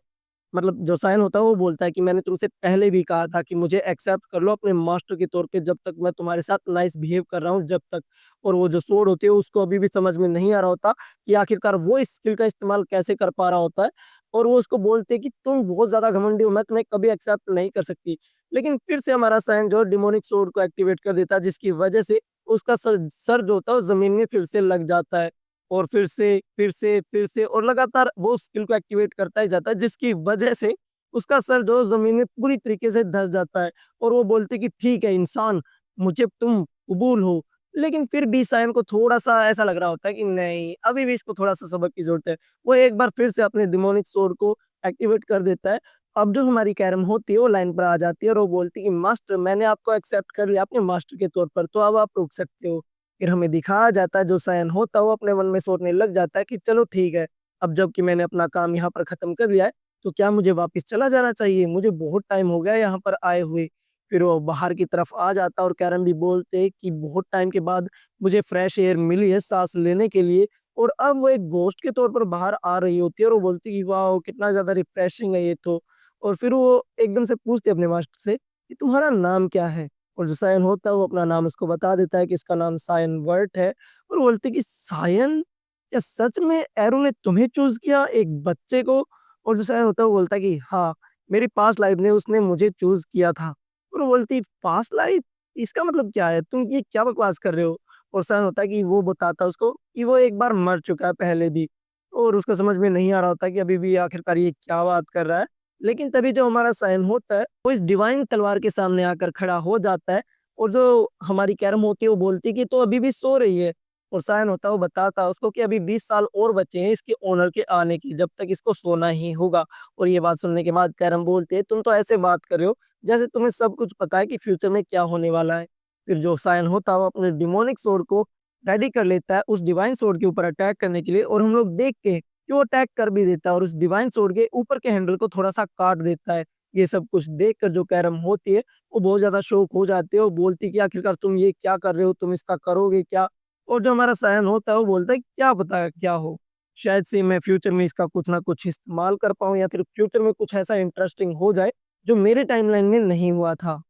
मतलब जो सायन होता है वो बोलता है कि मैंने तुमसे पहले भी कहा था कि मुझे एक्सेप्ट कर लो अपने मास्टर के तौर पे जब तक मैं तुम्हारे साथ नाइस बिहेव कर रहा हूँ जब तक। और वो जो सोर्ड होती है उसको अभी भी समझ में नहीं आ रहा होता कि आखिरकार वो इस स्किल का इस्तेमाल कैसे कर पा रहा होता है और वो उसको बोलते हैं कि तुम बहुत ज़्यादा घमंडी हो, मैं तुम्हें कभी एक्सेप्ट नहीं कर सकती। लेकिन फिर से हमारा सायन जो है डिमोनिक सोर्ड को एक्टिवेट कर देता है जिसकी वजह से उसका सर जो होता है वो ज़मीन में फिर से लग जाता है। और फिर से और लगातार वो स्किल को एक्टिवेट करता ही जाता है जिसकी वजह से उसका सर जो ज़मीन में पूरी तरीके से धँस जाता है और वो बोलती कि ठीक है इंसान, मुझे तुम कबूल हो। लेकिन फिर भी सायन को थोड़ा-सा ऐसा लग रहा होता है कि नहीं, अभी भी इसको थोड़ा-सा सबक की ज़रूरत है। वो एक बार फिर से अपने डेमोनिक स्वॉर्ड को एक्टिवेट कर देता है। अब जो हमारी कैरम होती है वो लाइन पर आ जाती है और वो बोलती है कि मास्टर मैंने आपको एक्सेप्ट कर लिया अपने मास्टर के तौर पर, तो अब आप रुक सकते हो। फिर हमें दिखाया जाता है जो सायन होता है वो अपने मन में सोचने लग जाता है कि चलो ठीक है, अब जबकि मैंने अपना काम यहाँ पर ख़त्म कर लिया है, तो क्या मुझे वापस चला जाना चाहिए? मुझे बहुत टाइम हो गया है यहाँ पर आए हुए। फिर वो बाहर की तरफ आ जाता है और कैरम भी बोलते हैं कि बहुत टाइम के बाद मुझे फ्रेश एयर मिली है साँस लेने के लिए और अब वो एक घोस्ट के तौर पर बाहर आ रही होती है और वो बोलती है कि वाओ! कितना ज़्यादा रिफ्रेशिंग है ये तो। और फिर वो एकदम से पूछती है अपने मास्टर से कि तुम्हारा नाम क्या है? और जो सायन होता है वो अपना नाम उसको बता देता है कि इसका नाम सायन वर्ट है और बोलती है कि सायन? क्या सच में एरो ने तुम्हें चूज़ किया एक बच्चे को? और जो सायन होता है वो बोलता है कि हाँ, मेरी पास्ट लाइफ़ में उसने मुझे चूज़ किया था। और वो बोलती पास्ट लाइफ़? इसका मतलब क्या है? तुम ये क्या बकवास कर रहे हो? और सायन होता है कि वो बताता है उसको कि वो एक बार मर चुका है पहले भी और उसको समझ में नहीं आ रहा होता कि अभी भी आखिरकार ये क्या बात कर रहा है। लेकिन तभी जो हमारा सायन होता है, वो इस डिवाइन तलवार के सामने आकर खड़ा हो जाता है और जो हमारी कैरम होती है वो बोलती है कि तो अभी भी सो रही है। और सायन होता है वो बताता है उसको कि अभी 20 साल और बचे हैं इसके ओनर के आने की, जब तक इसको सोना ही होगा। और ये बात सुनने के बाद कैरम बोलते हैं तुम तो ऐसे बात कर रहे हो जैसे तुम्हें सब कुछ पता है कि फ्यूचर में क्या होने वाला है। फिर जो सायन होता है वो अपने डिमोनिक स्वॉर्ड को रेडी कर लेता है उस डिवाइन स्वॉर्ड के ऊपर अटैक करने के लिए और हम लोग देख के कि वो अटैक कर भी देता है और उस डिवाइन स्वॉर्ड के ऊपर के हैंडल को थोड़ा-सा काट देता है। ये सब कुछ देखकर जो कैरम होती है, वो बहुत ज़्यादा शॉक हो जाती है और बोलती है कि आखिरकार तुम ये क्या कर रहे हो? तुम इसका करोगे क्या? और जो हमारा सायन होता है वो बोलता है क्या पता क्या हो? शायद से मैं फ्यूचर में इसका कुछ ना कुछ इस्तेमाल कर पाऊँ या फिर फ्यूचर में कुछ ऐसा इंटरेस्टिंग हो जाए, जो मेरे टाइमलाइन में नहीं हुआ था।